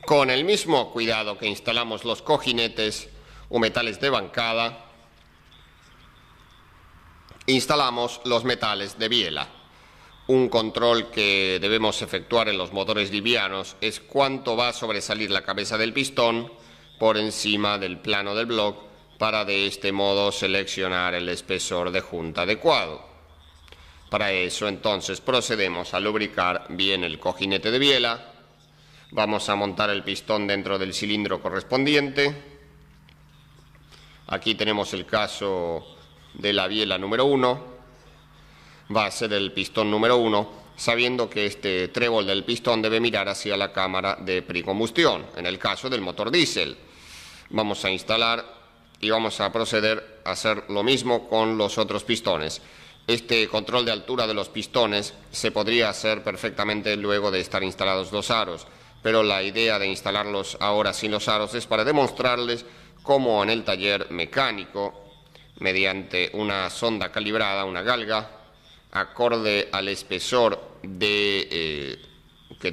S1: Con el mismo cuidado que instalamos los cojinetes o metales de bancada, instalamos los metales de biela. Un control que debemos efectuar en los motores livianos es cuánto va a sobresalir la cabeza del pistón por encima del plano del bloque, para de este modo seleccionar el espesor de junta adecuado. Para eso entonces procedemos a lubricar bien el cojinete de biela. Vamos a montar el pistón dentro del cilindro correspondiente. Aquí tenemos el caso de la biela número 1. Va a ser el pistón número 1, sabiendo que este trébol del pistón debe mirar hacia la cámara de precombustión, en el caso del motor diésel. Vamos a instalar y vamos a proceder a hacer lo mismo con los otros pistones. Este control de altura de los pistones se podría hacer perfectamente luego de estar instalados los aros, pero la idea de instalarlos ahora sin los aros es para demostrarles cómo en el taller mecánico, mediante una sonda calibrada, una galga, acorde al espesor que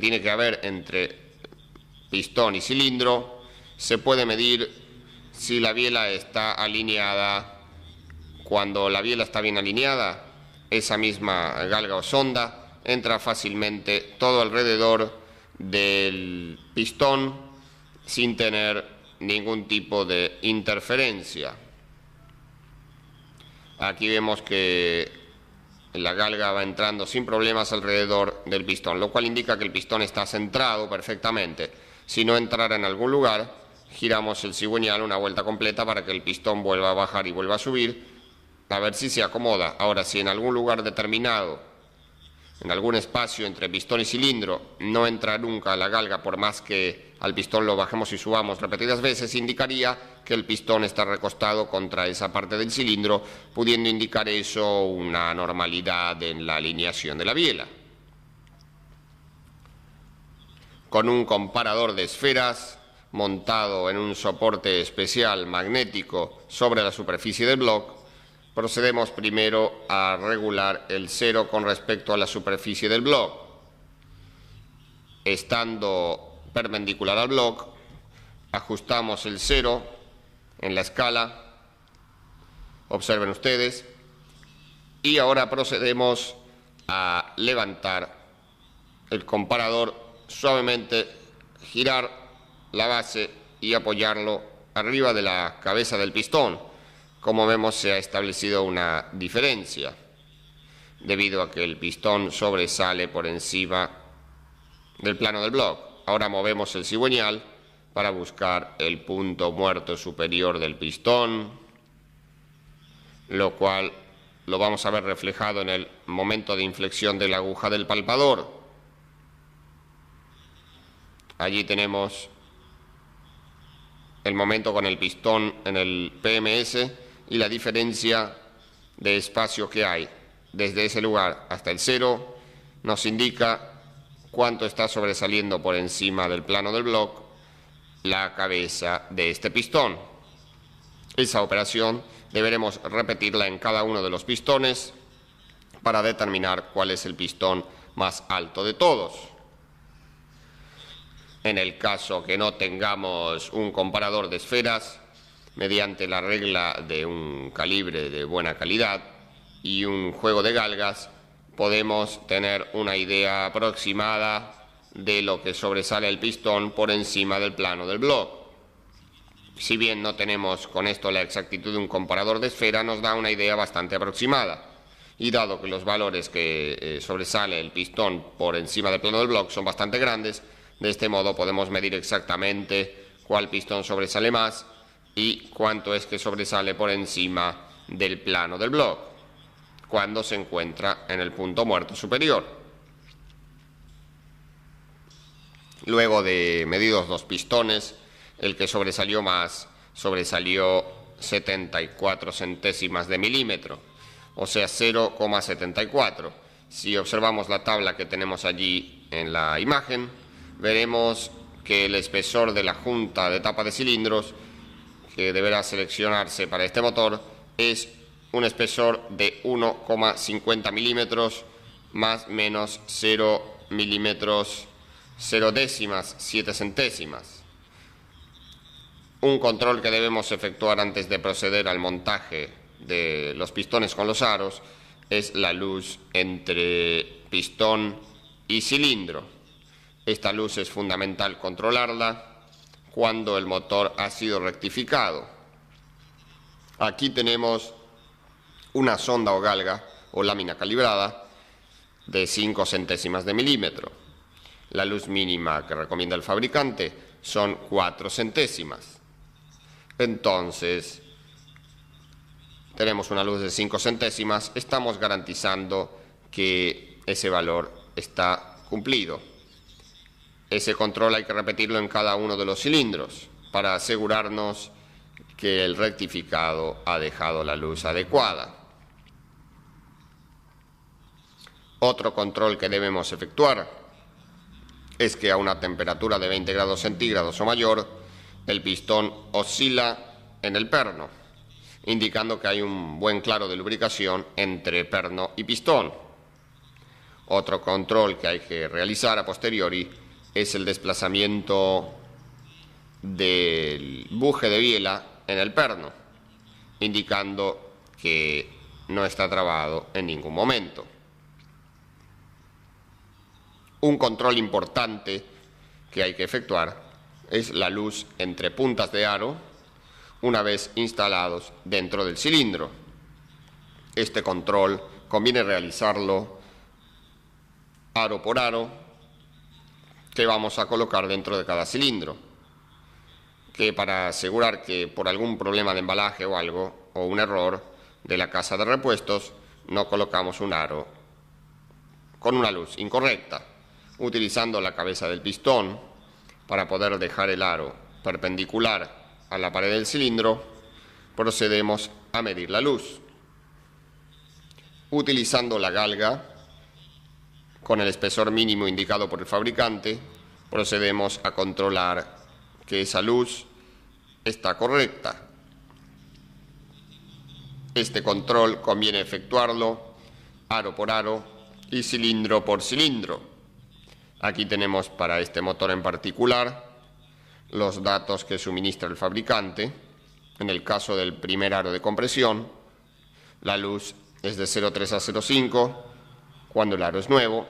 S1: tiene que haber entre pistón y cilindro, se puede medir si la biela está alineada. Cuando la biela está bien alineada, esa misma galga o sonda entra fácilmente todo alrededor del pistón sin tener ningún tipo de interferencia. Aquí vemos que la galga va entrando sin problemas alrededor del pistón, lo cual indica que el pistón está centrado perfectamente. Si no entrara en algún lugar, giramos el cigüeñal una vuelta completa para que el pistón vuelva a bajar y vuelva a subir, a ver si se acomoda. Ahora, si en algún lugar determinado, en algún espacio entre pistón y cilindro, no entra nunca la galga, por más que al pistón lo bajemos y subamos repetidas veces, indicaría que el pistón está recostado contra esa parte del cilindro, pudiendo indicar eso una anormalidad en la alineación de la biela. Con un comparador de esferas montado en un soporte especial magnético sobre la superficie del bloque, procedemos primero a regular el cero con respecto a la superficie del bloque. Estando perpendicular al bloque, ajustamos el cero en la escala, observen ustedes, y ahora procedemos a levantar el comparador suavemente, girar la base y apoyarlo arriba de la cabeza del pistón. Como vemos, se ha establecido una diferencia debido a que el pistón sobresale por encima del plano del bloque. Ahora movemos el cigüeñal para buscar el punto muerto superior del pistón, lo cual lo vamos a ver reflejado en el momento de inflexión de la aguja del palpador. Allí tenemos el momento con el pistón en el PMS y la diferencia de espacio que hay desde ese lugar hasta el cero nos indica cuánto está sobresaliendo por encima del plano del bloque la cabeza de este pistón. Esa operación deberemos repetirla en cada uno de los pistones para determinar cuál es el pistón más alto de todos. En el caso que no tengamos un comparador de esferas, mediante la regla de un calibre de buena calidad y un juego de galgas, podemos tener una idea aproximada de lo que sobresale el pistón por encima del plano del bloc. Si bien no tenemos con esto la exactitud de un comparador de esfera, nos da una idea bastante aproximada. Y dado que los valores que sobresale el pistón por encima del plano del bloc son bastante grandes, de este modo podemos medir exactamente cuál pistón sobresale más y cuánto es que sobresale por encima del plano del bloc cuando se encuentra en el punto muerto superior. Luego de medidos los pistones, el que sobresalió más sobresalió 74 centésimas de milímetro, o sea 0,74. Si observamos la tabla que tenemos allí en la imagen, veremos que el espesor de la junta de tapa de cilindros que deberá seleccionarse para este motor es un espesor de 1,50 milímetros más menos 0 milímetros 0 décimas 7 centésimas. Un control que debemos efectuar antes de proceder al montaje de los pistones con los aros es la luz entre pistón y cilindro. Esta luz es fundamental controlarla cuando el motor ha sido rectificado. Aquí tenemos una sonda o galga o lámina calibrada de 5 centésimas de milímetro. La luz mínima que recomienda el fabricante son 4 centésimas. Entonces, tenemos una luz de 5 centésimas, estamos garantizando que ese valor está cumplido. Ese control hay que repetirlo en cada uno de los cilindros para asegurarnos que el rectificado ha dejado la luz adecuada. Otro control que debemos efectuar es que a una temperatura de 20 grados centígrados o mayor, el pistón oscila en el perno, indicando que hay un buen claro de lubricación entre perno y pistón. Otro control que hay que realizar a posteriori es el desplazamiento del buje de biela en el perno, indicando que no está trabado en ningún momento. Un control importante que hay que efectuar es la luz entre puntas de aro una vez instalados dentro del cilindro. Este control conviene realizarlo aro por aro que vamos a colocar dentro de cada cilindro, que para asegurar que por algún problema de embalaje o algo, o un error de la casa de repuestos, no colocamos un aro con una luz incorrecta. Utilizando la cabeza del pistón para poder dejar el aro perpendicular a la pared del cilindro, procedemos a medir la luz. Utilizando la galga con el espesor mínimo indicado por el fabricante, procedemos a controlar que esa luz está correcta. Este control conviene efectuarlo aro por aro y cilindro por cilindro. Aquí tenemos para este motor en particular los datos que suministra el fabricante. En el caso del primer aro de compresión, la luz es de 0,3 a 0,5 cuando el aro es nuevo,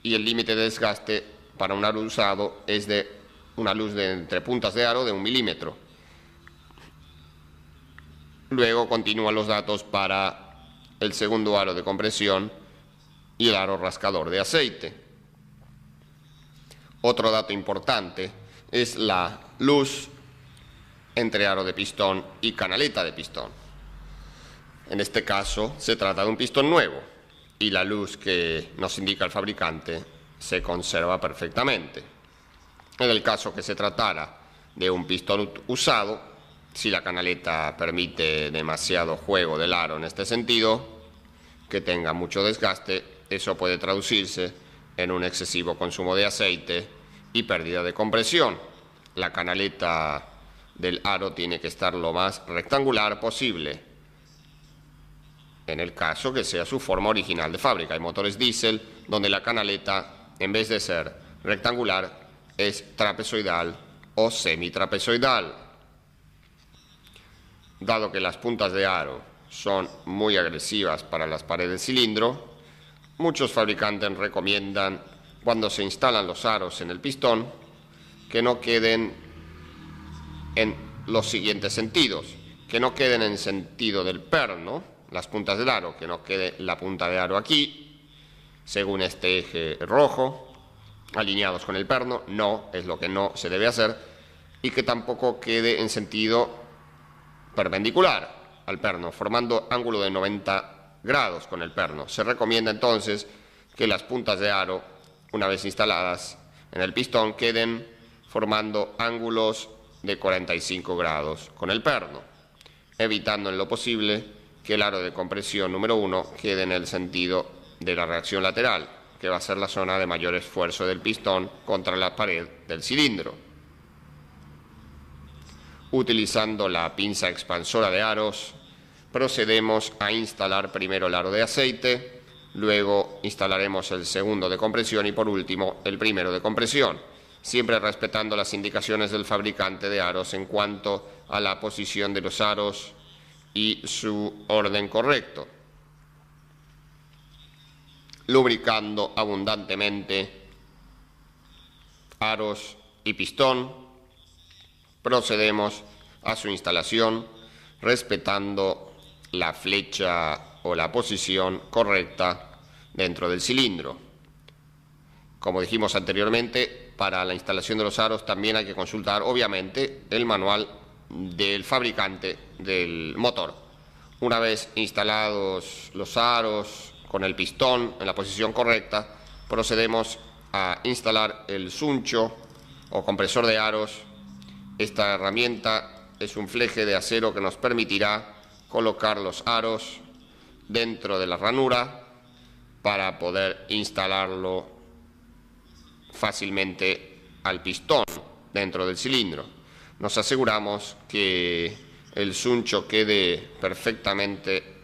S1: y el límite de desgaste para un aro usado es de una luz de entre puntas de aro de 1 milímetro. Luego continúan los datos para el segundo aro de compresión y el aro rascador de aceite. Otro dato importante es la luz entre aro de pistón y canaleta de pistón. En este caso se trata de un pistón nuevo y la luz que nos indica el fabricante se conserva perfectamente. En el caso que se tratara de un pistón usado, si la canaleta permite demasiado juego del aro en este sentido, que tenga mucho desgaste, eso puede traducirse en un excesivo consumo de aceite y pérdida de compresión. La canaleta del aro tiene que estar lo más rectangular posible, en el caso que sea su forma original de fábrica. Hay motores diésel donde la canaleta, en vez de ser rectangular, es trapezoidal o semitrapezoidal. Dado que las puntas de aro son muy agresivas para las paredes de cilindro, muchos fabricantes recomiendan, cuando se instalan los aros en el pistón, que no queden en los siguientes sentidos: que no queden en sentido del perno, las puntas del aro, que no quede la punta de aro aquí, según este eje rojo, alineados con el perno, no, es lo que no se debe hacer, y que tampoco quede en sentido perpendicular al perno, formando ángulo de 90 grados con el perno. Se recomienda entonces que las puntas de aro, una vez instaladas en el pistón, queden formando ángulos de 45 grados con el perno, evitando en lo posible que el aro de compresión número 1 quede en el sentido de la reacción lateral, que va a ser la zona de mayor esfuerzo del pistón contra la pared del cilindro. Utilizando la pinza expansora de aros, procedemos a instalar primero el aro de aceite, luego instalaremos el segundo de compresión y por último el primero de compresión, siempre respetando las indicaciones del fabricante de aros en cuanto a la posición de los aros y su orden correcto. Lubricando abundantemente aros y pistón, procedemos a su instalación respetando la flecha o la posición correcta dentro del cilindro. Como dijimos anteriormente, para la instalación de los aros también hay que consultar, obviamente, el manual del fabricante del motor. Una vez instalados los aros con el pistón en la posición correcta, procedemos a instalar el suncho o compresor de aros. Esta herramienta es un fleje de acero que nos permitirá colocar los aros dentro de la ranura para poder instalarlo fácilmente al pistón dentro del cilindro. Nos aseguramos que el suncho quede perfectamente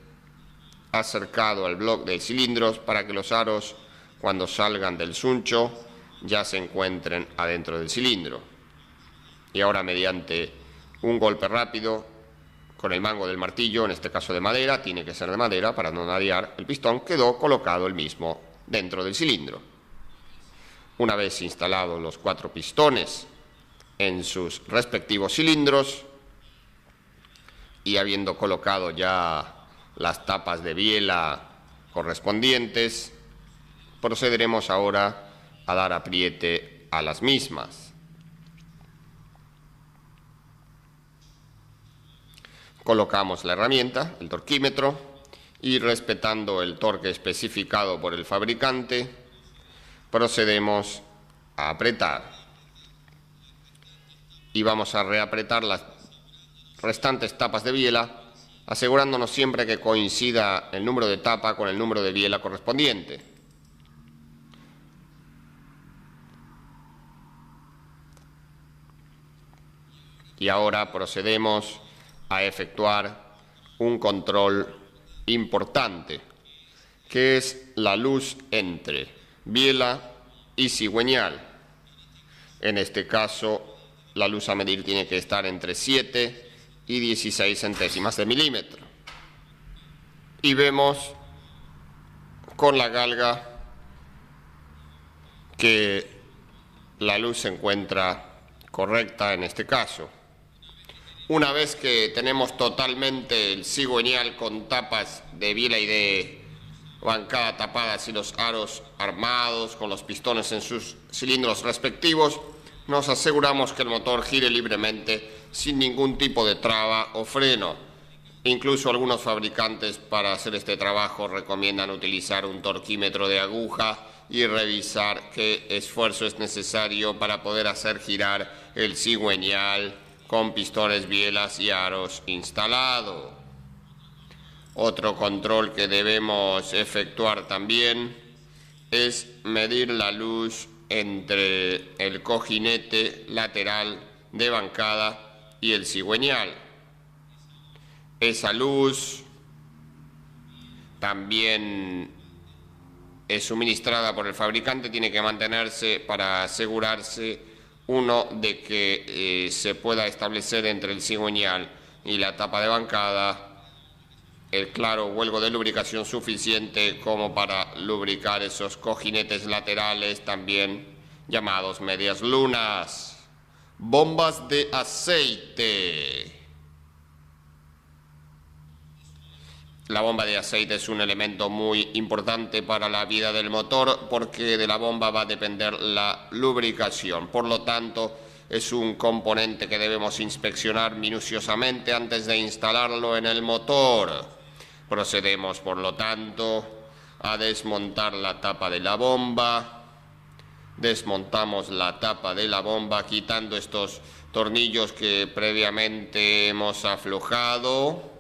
S1: acercado al bloque de cilindros para que los aros, cuando salgan del suncho, ya se encuentren adentro del cilindro. Y ahora, mediante un golpe rápido con el mango del martillo, en este caso de madera, tiene que ser de madera para no nadar, el pistón quedó colocado el mismo dentro del cilindro. Una vez instalados los 4 pistones en sus respectivos cilindros y habiendo colocado ya las tapas de biela correspondientes, procederemos ahora a dar apriete a las mismas. Colocamos la herramienta, el torquímetro, y respetando el torque especificado por el fabricante, procedemos a apretar. Y vamos a reapretar las restantes tapas de biela, asegurándonos siempre que coincida el número de tapa con el número de biela correspondiente. Y ahora procedemos a efectuar un control importante, que es la luz entre biela y cigüeñal. En este caso, la luz a medir tiene que estar entre 7 y 16 centésimas de milímetro. Y vemos con la galga que la luz se encuentra correcta en este caso. Una vez que tenemos totalmente el cigüeñal con tapas de biela y de bancada tapadas y los aros armados con los pistones en sus cilindros respectivos, nos aseguramos que el motor gire libremente sin ningún tipo de traba o freno. Incluso algunos fabricantes, para hacer este trabajo, recomiendan utilizar un torquímetro de aguja y revisar qué esfuerzo es necesario para poder hacer girar el cigüeñal con pistones, bielas y aros instalado. Otro control que debemos efectuar también es medir la luz entre el cojinete lateral de bancada y el cigüeñal. Esa luz también es suministrada por el fabricante, tiene que mantenerse para asegurarse, uno, de que se pueda establecer entre el cigüeñal y la tapa de bancada el claro huelgo de lubricación suficiente como para lubricar esos cojinetes laterales, también llamados medias lunas. Bombas de aceite. La bomba de aceite es un elemento muy importante para la vida del motor porque de la bomba va a depender la lubricación. Por lo tanto, es un componente que debemos inspeccionar minuciosamente antes de instalarlo en el motor. Procedemos, por lo tanto, a desmontar la tapa de la bomba. Desmontamos la tapa de la bomba quitando estos tornillos que previamente hemos aflojado.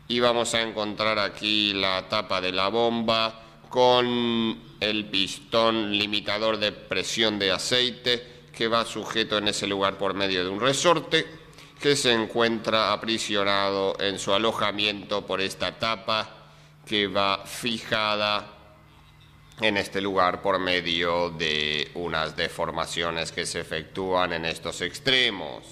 S1: Y vamos a encontrar aquí la tapa de la bomba con el pistón limitador de presión de aceite que va sujeto en ese lugar por medio de un resorte que se encuentra aprisionado en su alojamiento por esta tapa que va fijada en este lugar por medio de unas deformaciones que se efectúan en estos extremos.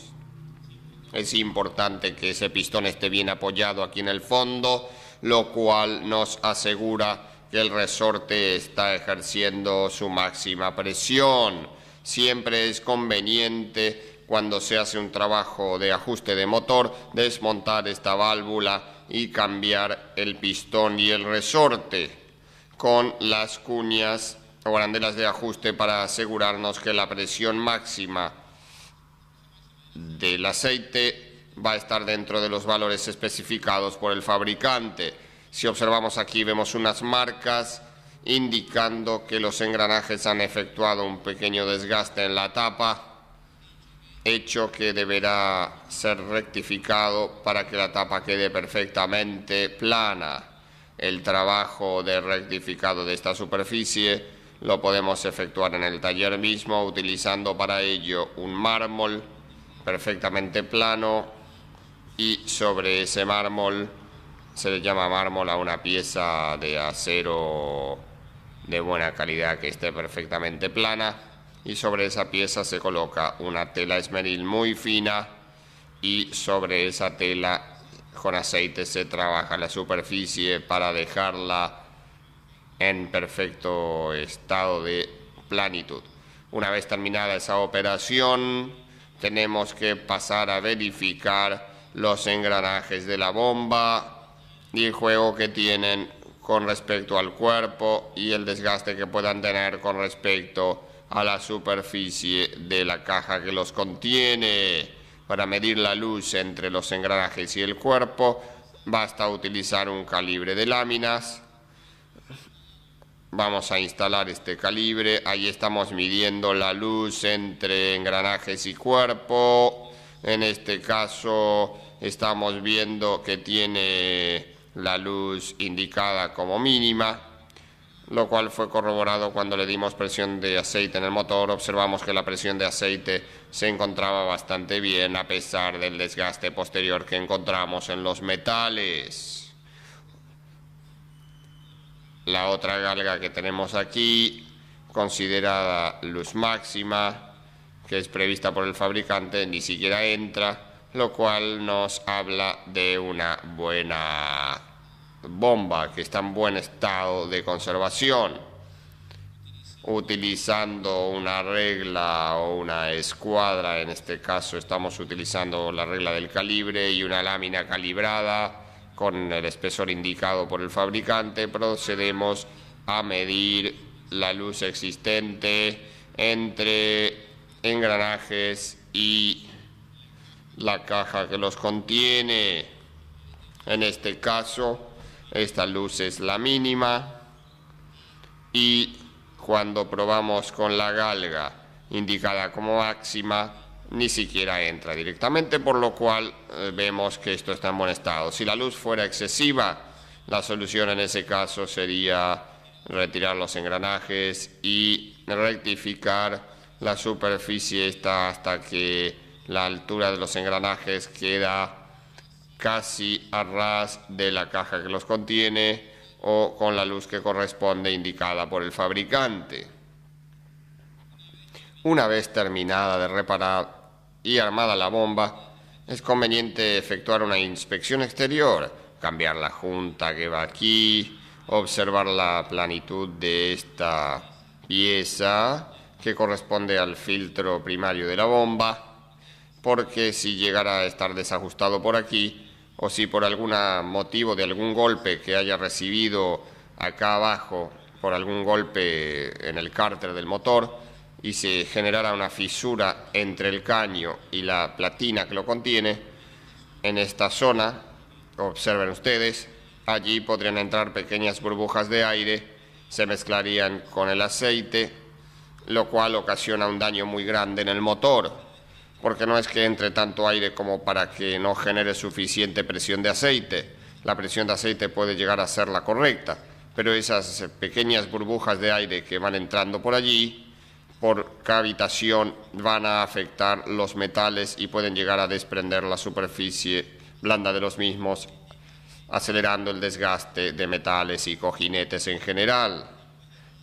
S1: Es importante que ese pistón esté bien apoyado aquí en el fondo, lo cual nos asegura que el resorte está ejerciendo su máxima presión. Siempre es conveniente, cuando se hace un trabajo de ajuste de motor, desmontar esta válvula y cambiar el pistón y el resorte con las cuñas o arandelas de ajuste para asegurarnos que la presión máxima del aceite va a estar dentro de los valores especificados por el fabricante. Si observamos aquí, vemos unas marcas indicando que los engranajes han efectuado un pequeño desgaste en la tapa, hecho que deberá ser rectificado para que la tapa quede perfectamente plana. El trabajo de rectificado de esta superficie lo podemos efectuar en el taller mismo, utilizando para ello un mármol perfectamente plano, y sobre ese mármol, se le llama mármol a una pieza de acero de buena calidad que esté perfectamente plana, y sobre esa pieza se coloca una tela esmeril muy fina, y sobre esa tela con aceite se trabaja la superficie para dejarla en perfecto estado de planitud. Una vez terminada esa operación, tenemos que pasar a verificar los engranajes de la bomba y el juego que tienen con respecto al cuerpo y el desgaste que puedan tener con respecto a la superficie de la caja que los contiene. Para medir la luz entre los engranajes y el cuerpo, basta utilizar un calibre de láminas. Vamos a instalar este calibre. Ahí estamos midiendo la luz entre engranajes y cuerpo. En este caso estamos viendo que tiene la luz indicada como mínima, lo cual fue corroborado cuando le dimos presión de aceite en el motor. Observamos que la presión de aceite se encontraba bastante bien a pesar del desgaste posterior que encontramos en los metales. La otra galga que tenemos aquí, considerada luz máxima, que es prevista por el fabricante, ni siquiera entra, lo cual nos habla de una buena bomba que está en buen estado de conservación. Utilizando una regla o una escuadra, en este caso estamos utilizando la regla del calibre y una lámina calibrada con el espesor indicado por el fabricante, procedemos a medir la luz existente entre engranajes y la caja que los contiene. En este caso, esta luz es la mínima, y cuando probamos con la galga indicada como máxima, ni siquiera entra directamente, por lo cual vemos que esto está en buen estado. Si la luz fuera excesiva, la solución en ese caso sería retirar los engranajes y rectificar la superficie esta hasta que la altura de los engranajes queda casi a ras de la caja que los contiene, o con la luz que corresponde indicada por el fabricante. Una vez terminada de reparar y armada la bomba, es conveniente efectuar una inspección exterior, cambiar la junta que va aquí, observar la planitud de esta pieza que corresponde al filtro primario de la bomba, porque si llegara a estar desajustado por aquí, o si por algún motivo de algún golpe que haya recibido acá abajo, por algún golpe en el cárter del motor, y se generara una fisura entre el caño y la platina que lo contiene, en esta zona, observen ustedes, allí podrían entrar pequeñas burbujas de aire, se mezclarían con el aceite, lo cual ocasiona un daño muy grande en el motor, porque no es que entre tanto aire como para que no genere suficiente presión de aceite. La presión de aceite puede llegar a ser la correcta, pero esas pequeñas burbujas de aire que van entrando por allí, por cavitación, van a afectar los metales y pueden llegar a desprender la superficie blanda de los mismos, acelerando el desgaste de metales y cojinetes en general.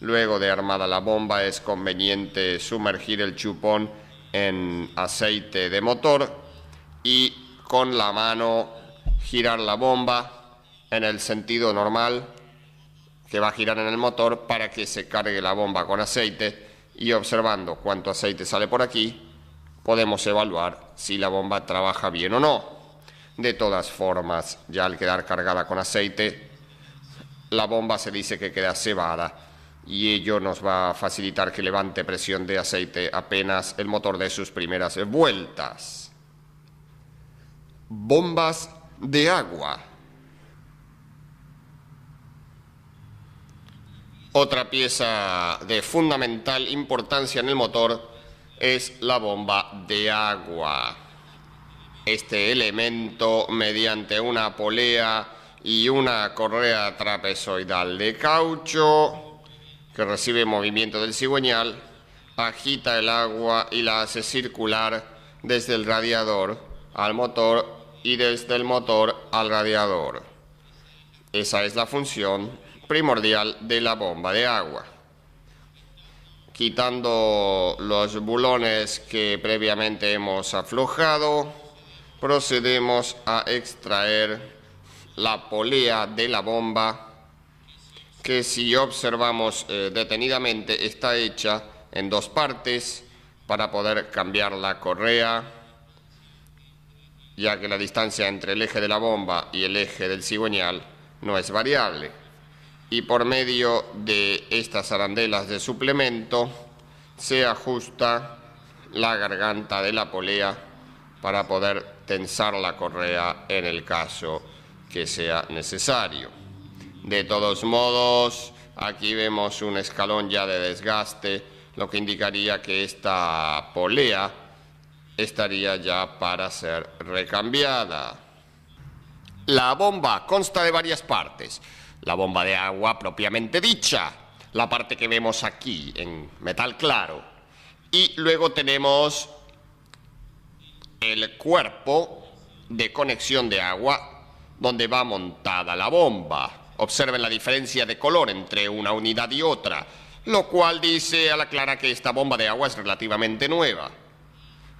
S1: Luego de armada la bomba, es conveniente sumergir el chupón en aceite de motor y con la mano girar la bomba en el sentido normal que va a girar en el motor para que se cargue la bomba con aceite, y observando cuánto aceite sale por aquí podemos evaluar si la bomba trabaja bien o no. De todas formas, ya al quedar cargada con aceite, la bomba se dice que queda cebada, y ello nos va a facilitar que levante presión de aceite apenas el motor dé sus primeras vueltas. Bombas de agua. Otra pieza de fundamental importancia en el motor es la bomba de agua. Este elemento, mediante una polea y una correa trapezoidal de caucho que recibe movimiento del cigüeñal, agita el agua y la hace circular desde el radiador al motor y desde el motor al radiador. Esa es la función primordial de la bomba de agua. Quitando los bulones que previamente hemos aflojado, procedemos a extraer la polea de la bomba, que si observamos detenidamente está hecha en dos partes para poder cambiar la correa, ya que la distancia entre el eje de la bomba y el eje del cigüeñal no es variable. Y por medio de estas arandelas de suplemento se ajusta la garganta de la polea para poder tensar la correa en el caso que sea necesario. De todos modos, aquí vemos un escalón ya de desgaste, lo que indicaría que esta polea estaría ya para ser recambiada. La bomba consta de varias partes. La bomba de agua propiamente dicha, la parte que vemos aquí en metal claro. Y luego tenemos el cuerpo de conexión de agua donde va montada la bomba. Observen la diferencia de color entre una unidad y otra, lo cual dice a la clara que esta bomba de agua es relativamente nueva.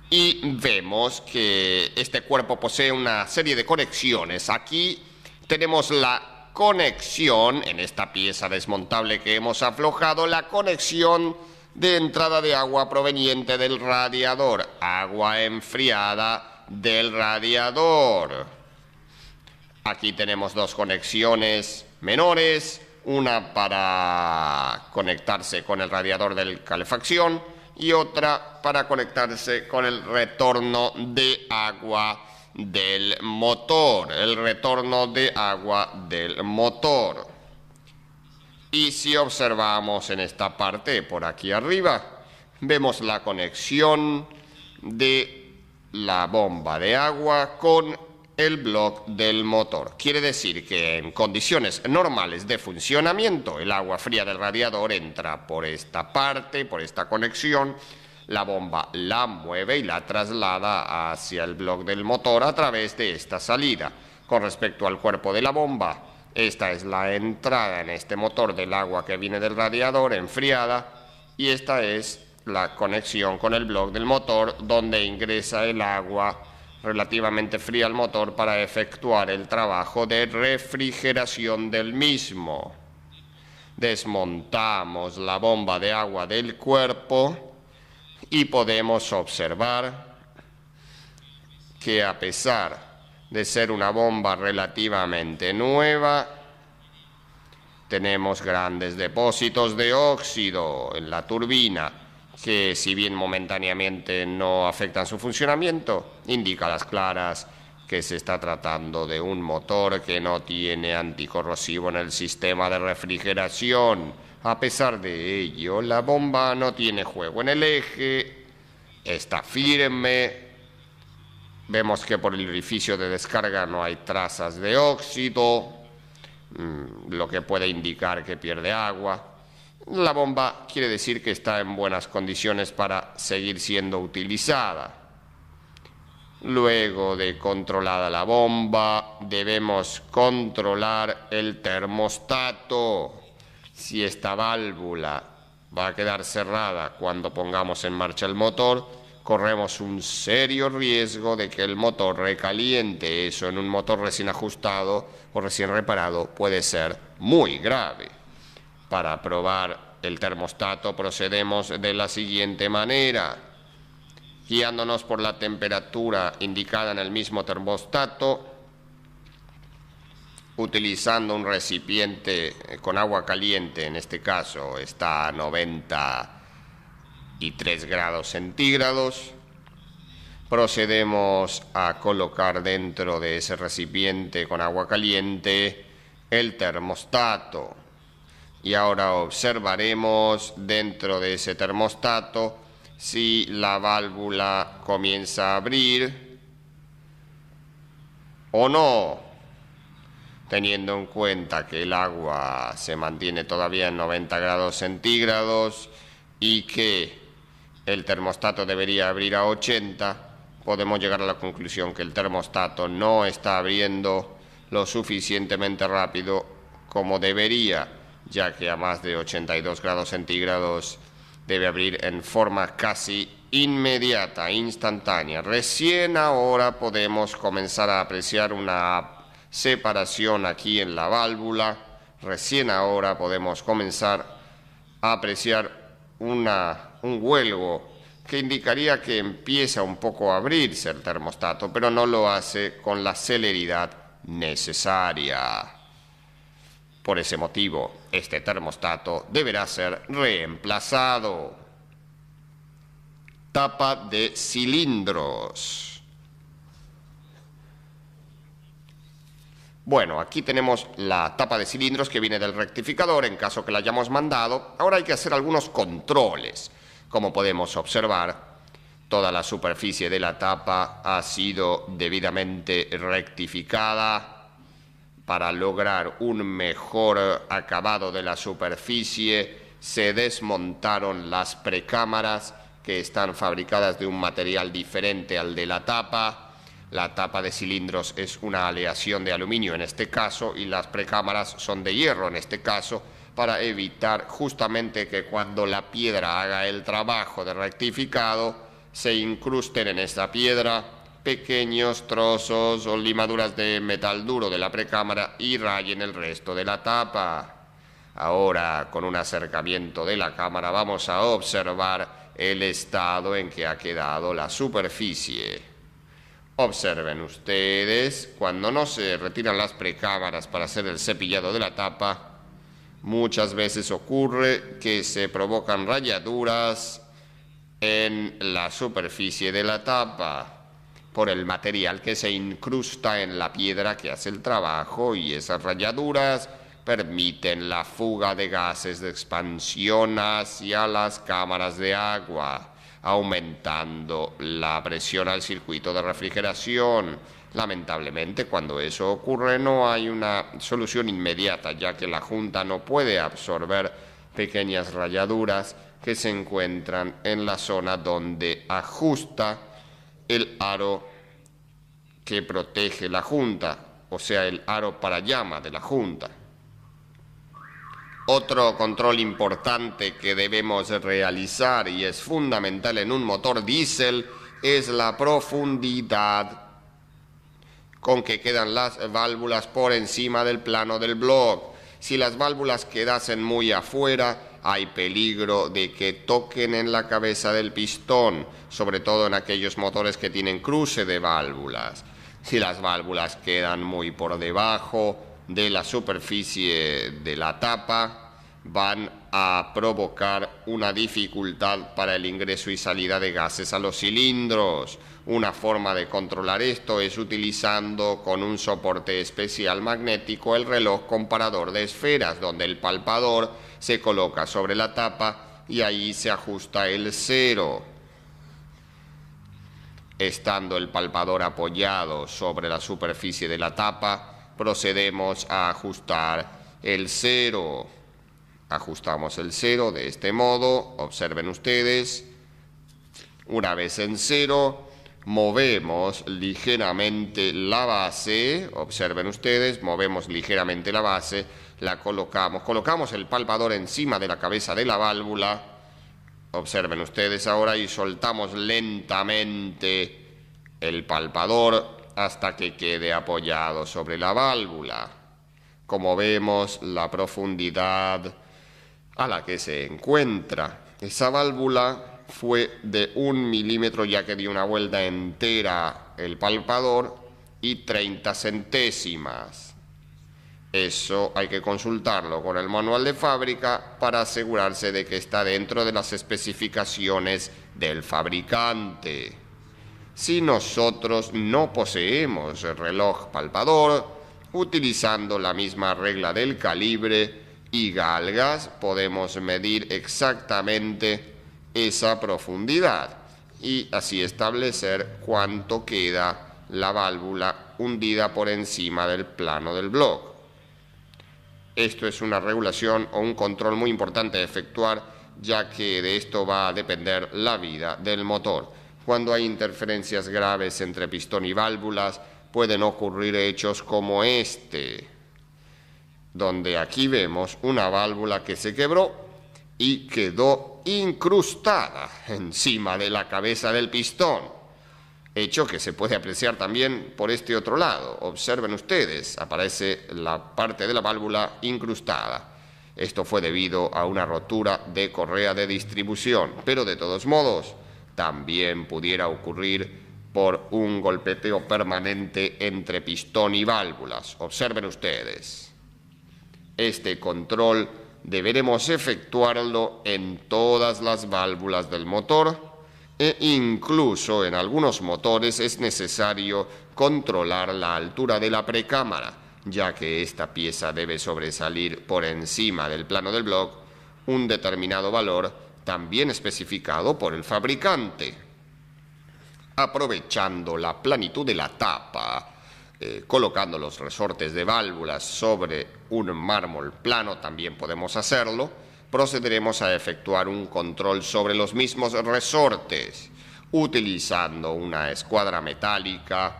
S1: Y vemos que este cuerpo posee una serie de conexiones. Aquí tenemos la conexión, en esta pieza desmontable que hemos aflojado, la conexión de entrada de agua proveniente del radiador, agua enfriada del radiador. Aquí tenemos dos conexiones menores, una para conectarse con el radiador de calefacción y otra para conectarse con el retorno de agua del motor, el retorno de agua del motor. Y si observamos en esta parte por aquí arriba, vemos la conexión de la bomba de agua con el bloque del motor. Quiere decir que en condiciones normales de funcionamiento, el agua fría del radiador entra por esta parte, por esta conexión. La bomba la mueve y la traslada hacia el bloque del motor a través de esta salida. Con respecto al cuerpo de la bomba, Esta es la entrada en este motor del agua que viene del radiador enfriada y esta es la conexión con el bloque del motor donde ingresa el agua relativamente fría al motor para efectuar el trabajo de refrigeración del mismo. Desmontamos la bomba de agua del cuerpo y podemos observar que a pesar de ser una bomba relativamente nueva, tenemos grandes depósitos de óxido en la turbina que, si bien momentáneamente no afectan su funcionamiento, indica a las claras que se está tratando de un motor que no tiene anticorrosivo en el sistema de refrigeración. A pesar de ello, la bomba no tiene juego en el eje, está firme. Vemos que por el orificio de descarga no hay trazas de óxido, lo que puede indicar que pierde agua. La bomba quiere decir que está en buenas condiciones para seguir siendo utilizada. Luego de controlada la bomba, debemos controlar el termostato. Si esta válvula va a quedar cerrada cuando pongamos en marcha el motor, corremos un serio riesgo de que el motor recaliente. Eso en un motor recién ajustado o recién reparado puede ser muy grave. Para probar el termostato procedemos de la siguiente manera. Guiándonos por la temperatura indicada en el mismo termostato, utilizando un recipiente con agua caliente, en este caso está a 93 grados centígrados, procedemos a colocar dentro de ese recipiente con agua caliente el termostato. Y ahora observaremos dentro de ese termostato si la válvula comienza a abrir o no, teniendo en cuenta que el agua se mantiene todavía en 90 grados centígrados y que el termostato debería abrir a 80, podemos llegar a la conclusión que el termostato no está abriendo lo suficientemente rápido como debería, ya que a más de 82 grados centígrados debe abrir en forma casi inmediata, instantánea. Recién ahora podemos comenzar a apreciar una separación aquí en la válvula. Recién ahora podemos comenzar a apreciar un huelgo que indicaría que empieza un poco a abrirse el termostato, pero no lo hace con la celeridad necesaria. Por ese motivo, este termostato deberá ser reemplazado. Tapa de cilindros. Bueno, aquí tenemos la tapa de cilindros que viene del rectificador en caso que la hayamos mandado. Ahora hay que hacer algunos controles. Como podemos observar, toda la superficie de la tapa ha sido debidamente rectificada. Para lograr un mejor acabado de la superficie, se desmontaron las precámaras que están fabricadas de un material diferente al de la tapa. La tapa de cilindros es una aleación de aluminio en este caso y las precámaras son de hierro en este caso, para evitar justamente que cuando la piedra haga el trabajo de rectificado se incrusten en esta piedra pequeños trozos o limaduras de metal duro de la precámara y rayen el resto de la tapa. Ahora, con un acercamiento de la cámara, vamos a observar el estado en que ha quedado la superficie. Observen ustedes, cuando no se retiran las precámaras para hacer el cepillado de la tapa, muchas veces ocurre que se provocan rayaduras en la superficie de la tapa por el material que se incrusta en la piedra que hace el trabajo, y esas rayaduras permiten la fuga de gases de expansión hacia las cámaras de agua, aumentando la presión al circuito de refrigeración. Lamentablemente, cuando eso ocurre, no hay una solución inmediata, ya que la junta no puede absorber pequeñas rayaduras que se encuentran en la zona donde ajusta el aro que protege la junta. o sea, el aro para llama de la junta. Otro control importante que debemos realizar y es fundamental en un motor diésel es la profundidad con que quedan las válvulas por encima del plano del bloque. Si las válvulas quedasen muy afuera, hay peligro de que toquen en la cabeza del pistón, sobre todo en aquellos motores que tienen cruce de válvulas. Si las válvulas quedan muy por debajo de la superficie de la tapa, van a provocar una dificultad para el ingreso y salida de gases a los cilindros. Una forma de controlar esto es utilizando con un soporte especial magnético el reloj comparador de esferas, donde el palpador se coloca sobre la tapa y ahí se ajusta el cero. Estando el palpador apoyado sobre la superficie de la tapa, procedemos a ajustar el cero. Ajustamos el cero de este modo, observen ustedes. Una vez en cero, movemos ligeramente la base, observen ustedes, movemos ligeramente la base, la colocamos el palpador encima de la cabeza de la válvula, observen ustedes ahora, y soltamos lentamente el palpador hasta que quede apoyado sobre la válvula. Como vemos, la profundidad a la que se encuentra esa válvula fue de 1 milímetro, ya que dio una vuelta entera el palpador, y 30 centésimas. Eso hay que consultarlo con el manual de fábrica para asegurarse de que está dentro de las especificaciones del fabricante. Si nosotros no poseemos el reloj palpador, utilizando la misma regla del calibre y galgas, podemos medir exactamente esa profundidad y así establecer cuánto queda la válvula hundida por encima del plano del bloque. Esto es una regulación o un control muy importante de efectuar, ya que de esto va a depender la vida del motor. Cuando hay interferencias graves entre pistón y válvulas, pueden ocurrir hechos como este, donde aquí vemos una válvula que se quebró y quedó incrustada encima de la cabeza del pistón, hecho que se puede apreciar también por este otro lado. Observen ustedes, aparece la parte de la válvula incrustada. Esto fue debido a una rotura de correa de distribución, pero de todos modos también pudiera ocurrir por un golpeteo permanente entre pistón y válvulas. Observen ustedes. Este control deberemos efectuarlo en todas las válvulas del motor e incluso en algunos motores es necesario controlar la altura de la precámara, ya que esta pieza debe sobresalir por encima del plano del bloque un determinado valor también especificado por el fabricante. Aprovechando la planitud de la tapa, colocando los resortes de válvulas sobre un mármol plano, también podemos hacerlo. Procederemos a efectuar un control sobre los mismos resortes. Utilizando una escuadra metálica,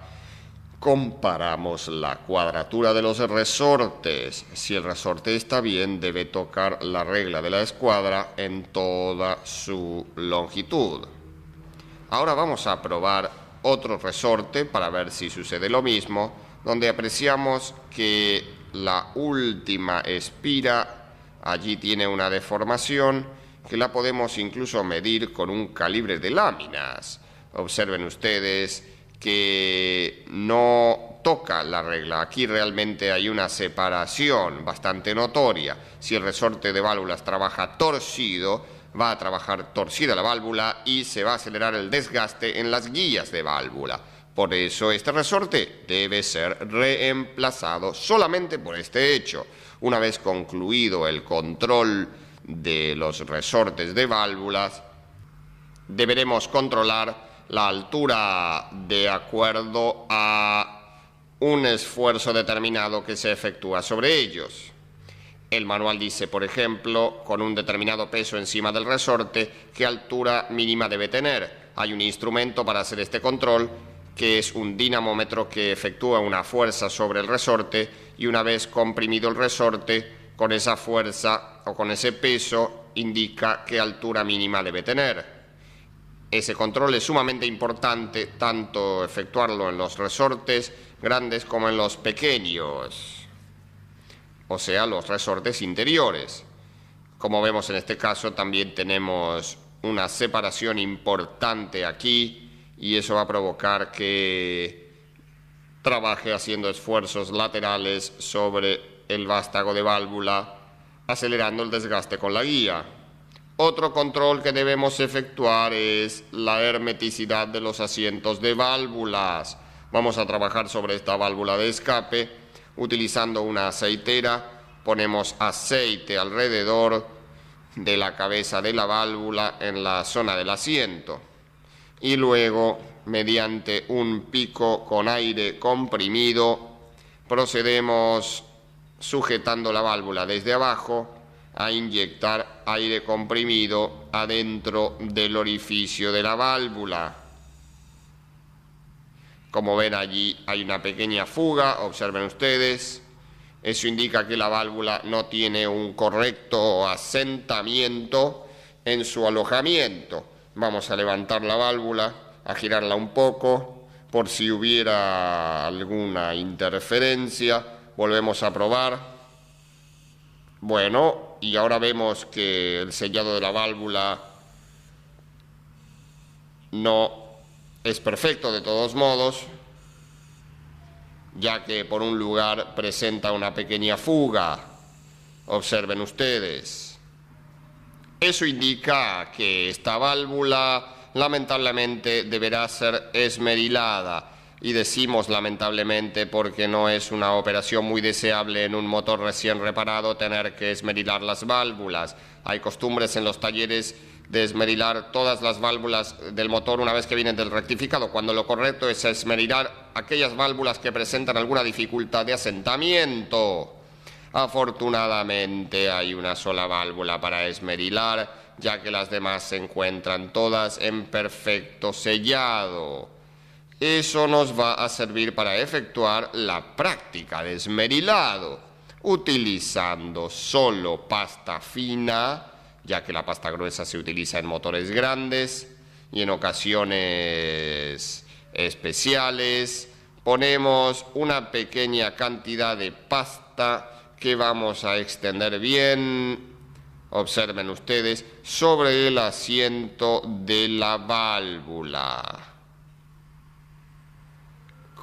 S1: comparamos la cuadratura de los resortes. Si el resorte está bien, debe tocar la regla de la escuadra en toda su longitud. Ahora vamos a probar otro resorte para ver si sucede lo mismo, donde apreciamos que la última espira allí tiene una deformación que la podemos incluso medir con un calibre de láminas. Observen ustedes que no toca la regla. Aquí realmente hay una separación bastante notoria. Si el resorte de válvulas trabaja torcido, va a trabajar torcida la válvula y se va a acelerar el desgaste en las guías de válvula. Por eso este resorte debe ser reemplazado solamente por este hecho. Una vez concluido el control de los resortes de válvulas, deberemos controlar la altura de acuerdo a un esfuerzo determinado que se efectúa sobre ellos. El manual dice, por ejemplo, con un determinado peso encima del resorte, qué altura mínima debe tener. Hay un instrumento para hacer este control que es un dinamómetro que efectúa una fuerza sobre el resorte y una vez comprimido el resorte, con esa fuerza o con ese peso indica qué altura mínima debe tener. Ese control es sumamente importante, tanto efectuarlo en los resortes grandes como en los pequeños, o sea, los resortes interiores. Como vemos en este caso, también tenemos una separación importante aquí y eso va a provocar que trabaje haciendo esfuerzos laterales sobre el vástago de válvula, acelerando el desgaste con la guía. Otro control que debemos efectuar es la hermeticidad de los asientos de válvulas. Vamos a trabajar sobre esta válvula de escape utilizando una aceitera. Ponemos aceite alrededor de la cabeza de la válvula en la zona del asiento y luego, mediante un pico con aire comprimido, procedemos sujetando la válvula desde abajo a inyectar aire comprimido adentro del orificio de la válvula. Como ven, allí hay una pequeña fuga, observen ustedes. Eso indica que la válvula no tiene un correcto asentamiento en su alojamiento. Vamos a levantar la válvula, a girarla un poco, por si hubiera alguna interferencia. Volvemos a probar. Bueno, y ahora vemos que el sellado de la válvula no es perfecto de todos modos, ya que por un lugar presenta una pequeña fuga. Observen ustedes. Eso indica que esta válvula lamentablemente deberá ser esmerilada. Y decimos lamentablemente porque no es una operación muy deseable en un motor recién reparado tener que esmerilar las válvulas. Hay costumbres en los talleres de esmerilar todas las válvulas del motor una vez que vienen del rectificado, cuando lo correcto es esmerilar aquellas válvulas que presentan alguna dificultad de asentamiento. Afortunadamente hay una sola válvula para esmerilar, ya que las demás se encuentran todas en perfecto sellado. Eso nos va a servir para efectuar la práctica de esmerilado, utilizando solo pasta fina, ya que la pasta gruesa se utiliza en motores grandes y en ocasiones especiales. Ponemos una pequeña cantidad de pasta que vamos a extender bien, observen ustedes, sobre el asiento de la válvula.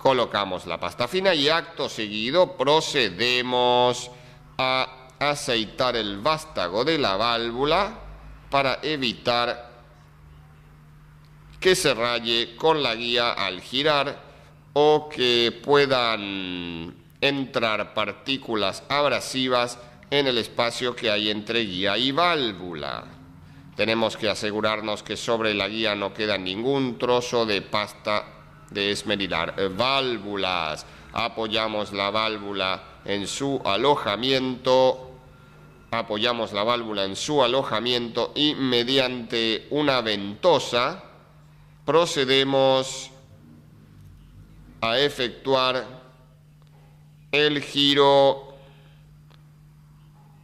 S1: Colocamos la pasta fina y acto seguido procedemos a aceitar el vástago de la válvula para evitar que se raye con la guía al girar o que puedan entrar partículas abrasivas en el espacio que hay entre guía y válvula. Tenemos que asegurarnos que sobre la guía no queda ningún trozo de pasta de esmerilar válvulas. Apoyamos la válvula en su alojamiento. Y mediante una ventosa procedemos a efectuar el giro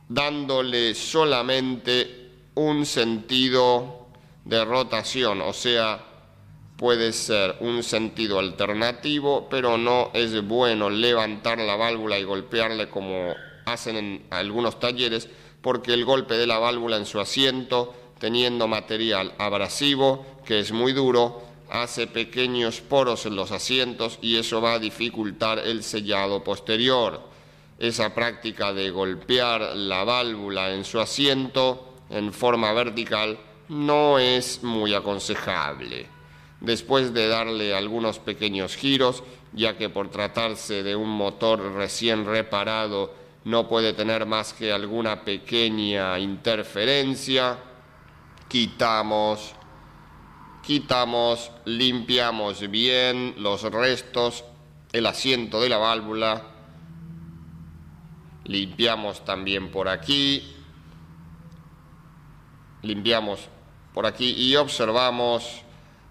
S1: dándole solamente un sentido de rotación, o sea, puede ser un sentido alternativo, pero no es bueno levantar la válvula y golpearle como hacen en algunos talleres, porque el golpe de la válvula en su asiento, teniendo material abrasivo, que es muy duro, hace pequeños poros en los asientos y eso va a dificultar el sellado posterior. Esa práctica de golpear la válvula en su asiento en forma vertical no es muy aconsejable. Después de darle algunos pequeños giros, ya que por tratarse de un motor recién reparado no puede tener más que alguna pequeña interferencia, quitamos, limpiamos bien los restos, el asiento de la válvula, limpiamos también por aquí, y observamos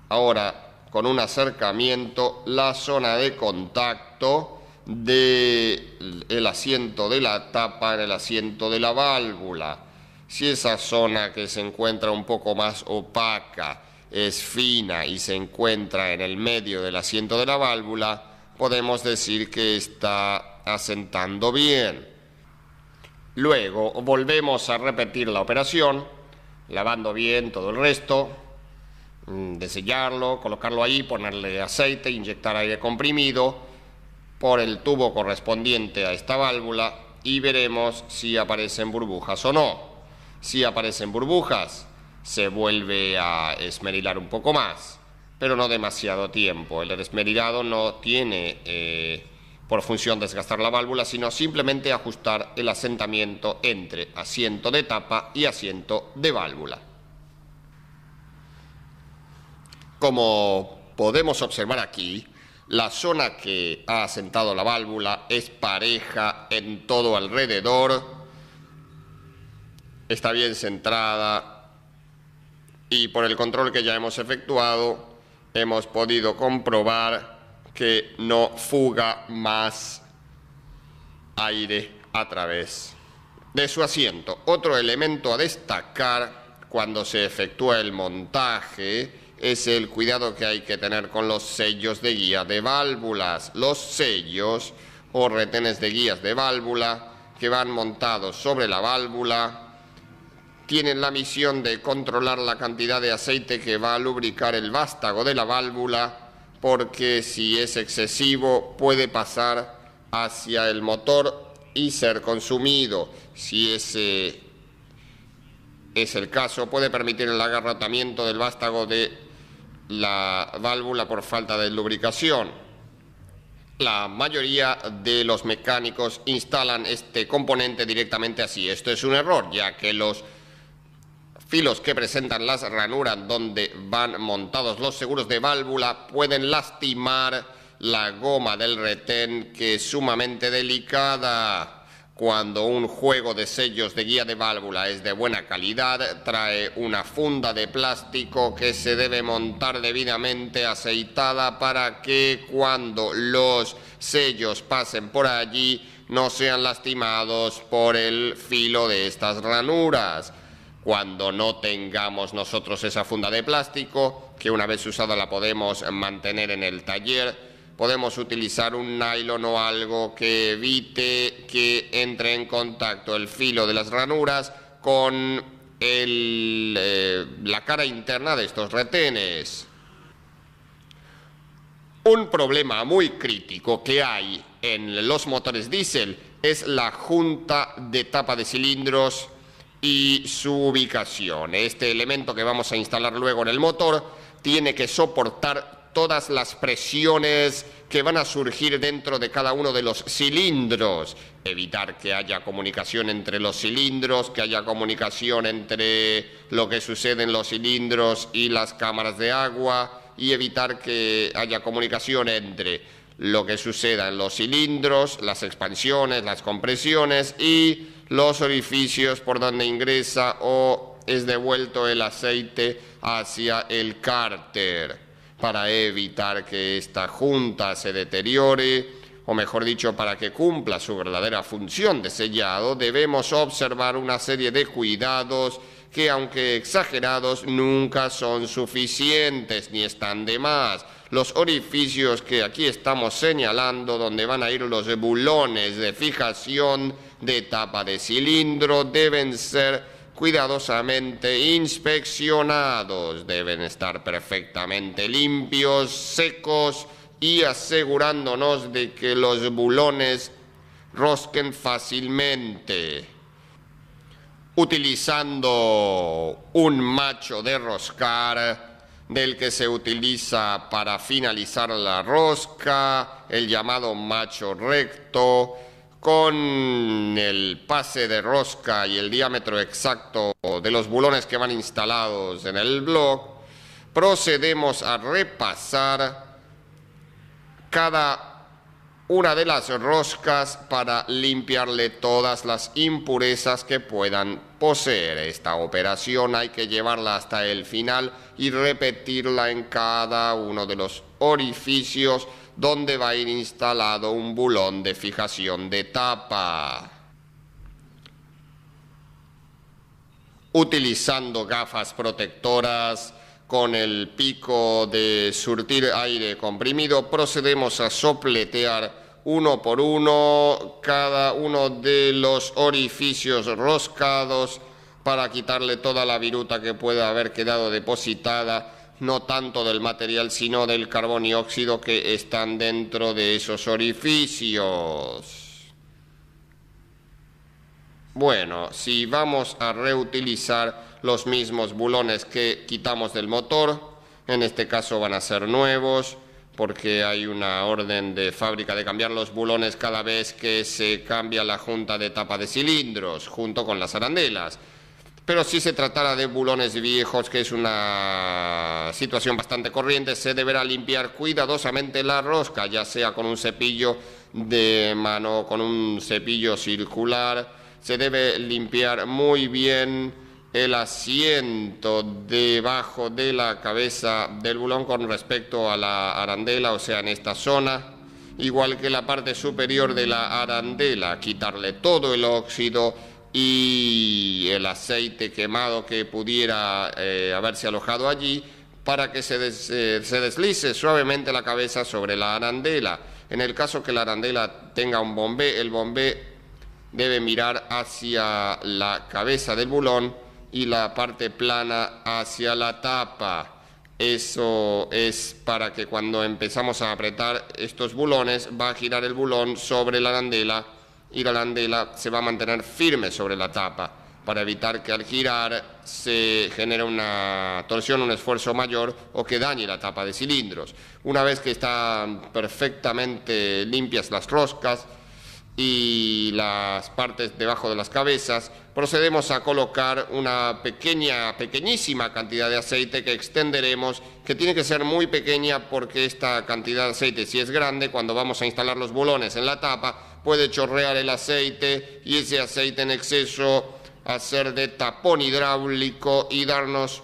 S1: ahora con un acercamiento la zona de contacto del asiento de la tapa en el asiento de la válvula. Si esa zona que se encuentra un poco más opaca es fina y se encuentra en el medio del asiento de la válvula, podemos decir que está asentando bien. Luego volvemos a repetir la operación, lavando bien todo el resto, de sellarlo, colocarlo ahí, ponerle aceite, inyectar aire comprimido por el tubo correspondiente a esta válvula y veremos si aparecen burbujas o no. Si aparecen burbujas, se vuelve a esmerilar un poco más, pero no demasiado tiempo. El esmerilado no tiene por función desgastar la válvula, sino simplemente ajustar el asentamiento entre asiento de tapa y asiento de válvula. Como podemos observar aquí, la zona que ha asentado la válvula es pareja en todo alrededor, está bien centrada y por el control que ya hemos efectuado hemos podido comprobar que no fuga más aire a través de su asiento. Otro elemento a destacar cuando se efectúa el montaje es el cuidado que hay que tener con los sellos de guía de válvulas. Los sellos o retenes de guías de válvula que van montados sobre la válvula tienen la misión de controlar la cantidad de aceite que va a lubricar el vástago de la válvula, porque si es excesivo puede pasar hacia el motor y ser consumido. Si ese es el caso, puede permitir el agarrotamiento del vástago de la válvula por falta de lubricación. La mayoría de los mecánicos instalan este componente directamente así. Esto es un error, ya que los filos que presentan las ranuras donde van montados los seguros de válvula pueden lastimar la goma del retén, que es sumamente delicada. Cuando un juego de sellos de guía de válvula es de buena calidad, trae una funda de plástico que se debe montar debidamente aceitada para que cuando los sellos pasen por allí no sean lastimados por el filo de estas ranuras. Cuando no tengamos nosotros esa funda de plástico, que una vez usada la podemos mantener en el taller, podemos utilizar un nylon o algo que evite que entre en contacto el filo de las ranuras con la cara interna de estos retenes. Un problema muy crítico que hay en los motores diésel es la junta de tapa de cilindros y su ubicación. Este elemento que vamos a instalar luego en el motor tiene que soportar todas las presiones que van a surgir dentro de cada uno de los cilindros, evitar que haya comunicación entre los cilindros, que haya comunicación entre lo que sucede en los cilindros y las cámaras de agua, y evitar que haya comunicación entre lo que suceda en los cilindros, las expansiones, las compresiones y los orificios por donde ingresa o es devuelto el aceite hacia el cárter, para evitar que esta junta se deteriore, o mejor dicho, para que cumpla su verdadera función de sellado. Debemos observar una serie de cuidados que, aunque exagerados, nunca son suficientes ni están de más. Los orificios que aquí estamos señalando, donde van a ir los bulones de fijación de tapa de cilindro, deben ser cuidadosamente inspeccionados, deben estar perfectamente limpios, secos y asegurándonos de que los bulones rosquen fácilmente. Utilizando un macho de roscar, del que se utiliza para finalizar la rosca, el llamado macho recto, con el pase de rosca y el diámetro exacto de los bulones que van instalados en el block, procedemos a repasar cada una de las roscas para limpiarle todas las impurezas que puedan poseer. Esta operación hay que llevarla hasta el final y repetirla en cada uno de los orificios donde va a ir instalado un bulón de fijación de tapa. Utilizando gafas protectoras con el pico de surtir aire comprimido, procedemos a sopletear uno por uno cada uno de los orificios roscados para quitarle toda la viruta que pueda haber quedado depositada, no tanto del material sino del carbón y óxido que están dentro de esos orificios. Bueno, si vamos a reutilizar los mismos bulones que quitamos del motor, en este caso van a ser nuevos, porque hay una orden de fábrica de cambiar los bulones cada vez que se cambia la junta de tapa de cilindros, junto con las arandelas. Pero si se tratara de bulones viejos, que es una situación bastante corriente, se deberá limpiar cuidadosamente la rosca, ya sea con un cepillo de mano o con un cepillo circular. Se debe limpiar muy bien el asiento debajo de la cabeza del bulón con respecto a la arandela, o sea, en esta zona, igual que la parte superior de la arandela, quitarle todo el óxido y el aceite quemado que pudiera haberse alojado allí para que se deslice suavemente la cabeza sobre la arandela. En el caso que la arandela tenga un bombé, el bombé debe mirar hacia la cabeza del bulón y la parte plana hacia la tapa. Eso es para que cuando empezamos a apretar estos bulones va a girar el bulón sobre la arandela y la arandela se va a mantener firme sobre la tapa para evitar que al girar se genere una torsión, un esfuerzo mayor o que dañe la tapa de cilindros. Una vez que están perfectamente limpias las roscas y las partes debajo de las cabezas, procedemos a colocar una pequeñísima cantidad de aceite que extenderemos, que tiene que ser muy pequeña porque esta cantidad de aceite, si es grande, cuando vamos a instalar los bulones en la tapa, puede chorrear el aceite y ese aceite en exceso hacer de tapón hidráulico y darnos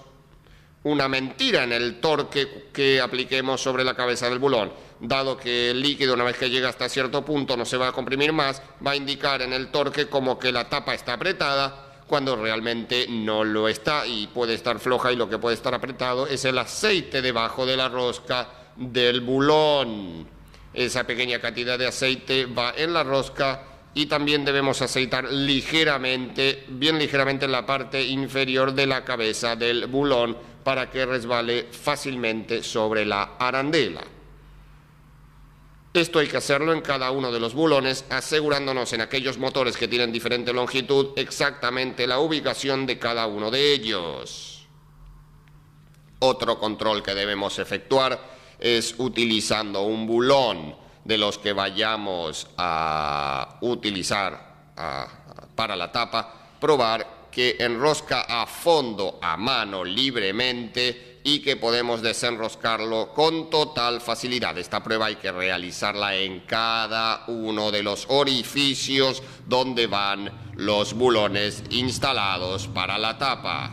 S1: una mentira en el torque que apliquemos sobre la cabeza del bulón. Dado que el líquido, una vez que llega hasta cierto punto, no se va a comprimir más, va a indicar en el torque como que la tapa está apretada, cuando realmente no lo está y puede estar floja, y lo que puede estar apretado es el aceite debajo de la rosca del bulón. Esa pequeña cantidad de aceite va en la rosca y también debemos aceitar ligeramente, bien ligeramente en la parte inferior de la cabeza del bulón para que resbale fácilmente sobre la arandela. Esto hay que hacerlo en cada uno de los bulones, asegurándonos en aquellos motores que tienen diferente longitud exactamente la ubicación de cada uno de ellos. Otro control que debemos efectuar es utilizando un bulón de los que vayamos a utilizar para la tapa, probar que enrosca a fondo, a mano, libremente, y que podemos desenroscarlo con total facilidad. Esta prueba hay que realizarla en cada uno de los orificios donde van los bulones instalados para la tapa.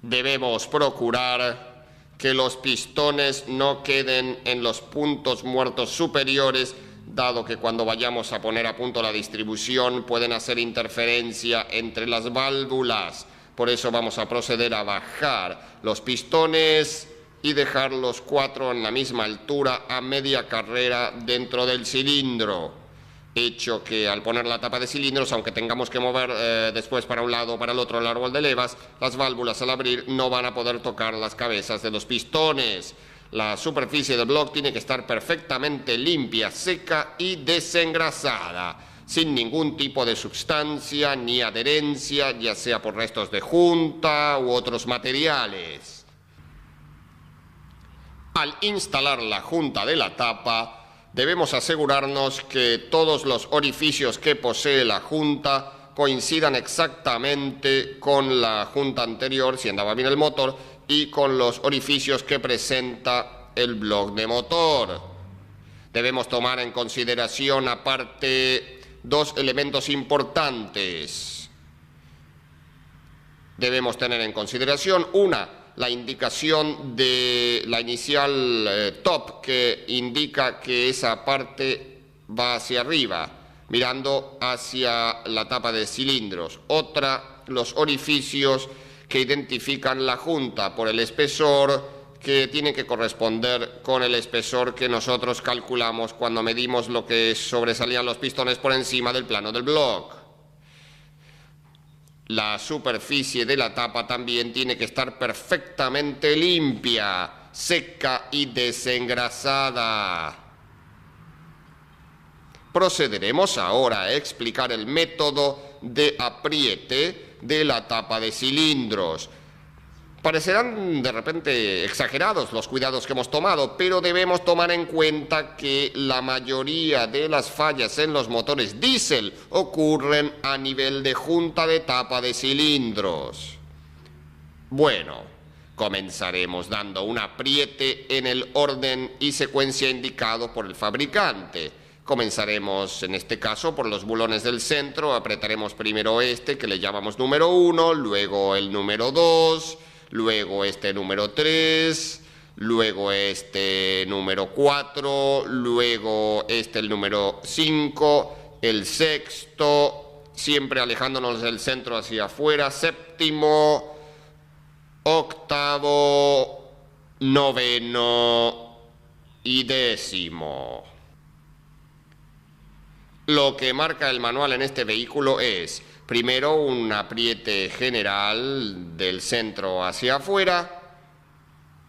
S1: Debemos procurar que los pistones no queden en los puntos muertos superiores, dado que cuando vayamos a poner a punto la distribución pueden hacer interferencia entre las válvulas. Por eso vamos a proceder a bajar los pistones y dejar los 4 en la misma altura a media carrera dentro del cilindro. Hecho que al poner la tapa de cilindros, aunque tengamos que mover después para un lado o para el otro el árbol de levas, las válvulas al abrir no van a poder tocar las cabezas de los pistones. La superficie del bloque tiene que estar perfectamente limpia, seca y desengrasada, sin ningún tipo de sustancia ni adherencia, ya sea por restos de junta u otros materiales. Al instalar la junta de la tapa, debemos asegurarnos que todos los orificios que posee la junta coincidan exactamente con la junta anterior, si andaba bien el motor, y con los orificios que presenta el bloque de motor. Debemos tomar en consideración, aparte, dos elementos importantes. Debemos tener en consideración, la indicación de la inicial top, que indica que esa parte va hacia arriba, mirando hacia la tapa de cilindros. Otra, los orificios que identifican la junta por el espesor, que tiene que corresponder con el espesor que nosotros calculamos cuando medimos lo que sobresalían los pistones por encima del plano del bloque. La superficie de la tapa también tiene que estar perfectamente limpia, seca y desengrasada. Procederemos ahora a explicar el método de apriete de la tapa de cilindros. Parecerán de repente exagerados los cuidados que hemos tomado, pero debemos tomar en cuenta que la mayoría de las fallas en los motores diésel ocurren a nivel de junta de tapa de cilindros. Bueno, comenzaremos dando un apriete en el orden y secuencia indicado por el fabricante. Comenzaremos en este caso por los bulones del centro, apretaremos primero este que le llamamos número 1, luego el número 2, luego este número 3, luego este número 4, luego este el número 5, el sexto, siempre alejándonos del centro hacia afuera, séptimo, octavo, noveno y décimo. Lo que marca el manual en este vehículo es, primero, un apriete general del centro hacia afuera,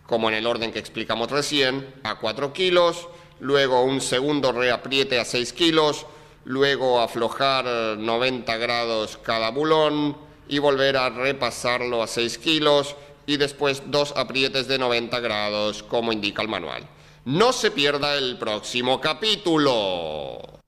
S1: como en el orden que explicamos recién, a 4 kilos, luego un segundo reapriete a 6 kilos, luego aflojar 90 grados cada bulón y volver a repasarlo a 6 kilos y después 2 aprietes de 90 grados, como indica el manual. No se pierda el próximo capítulo.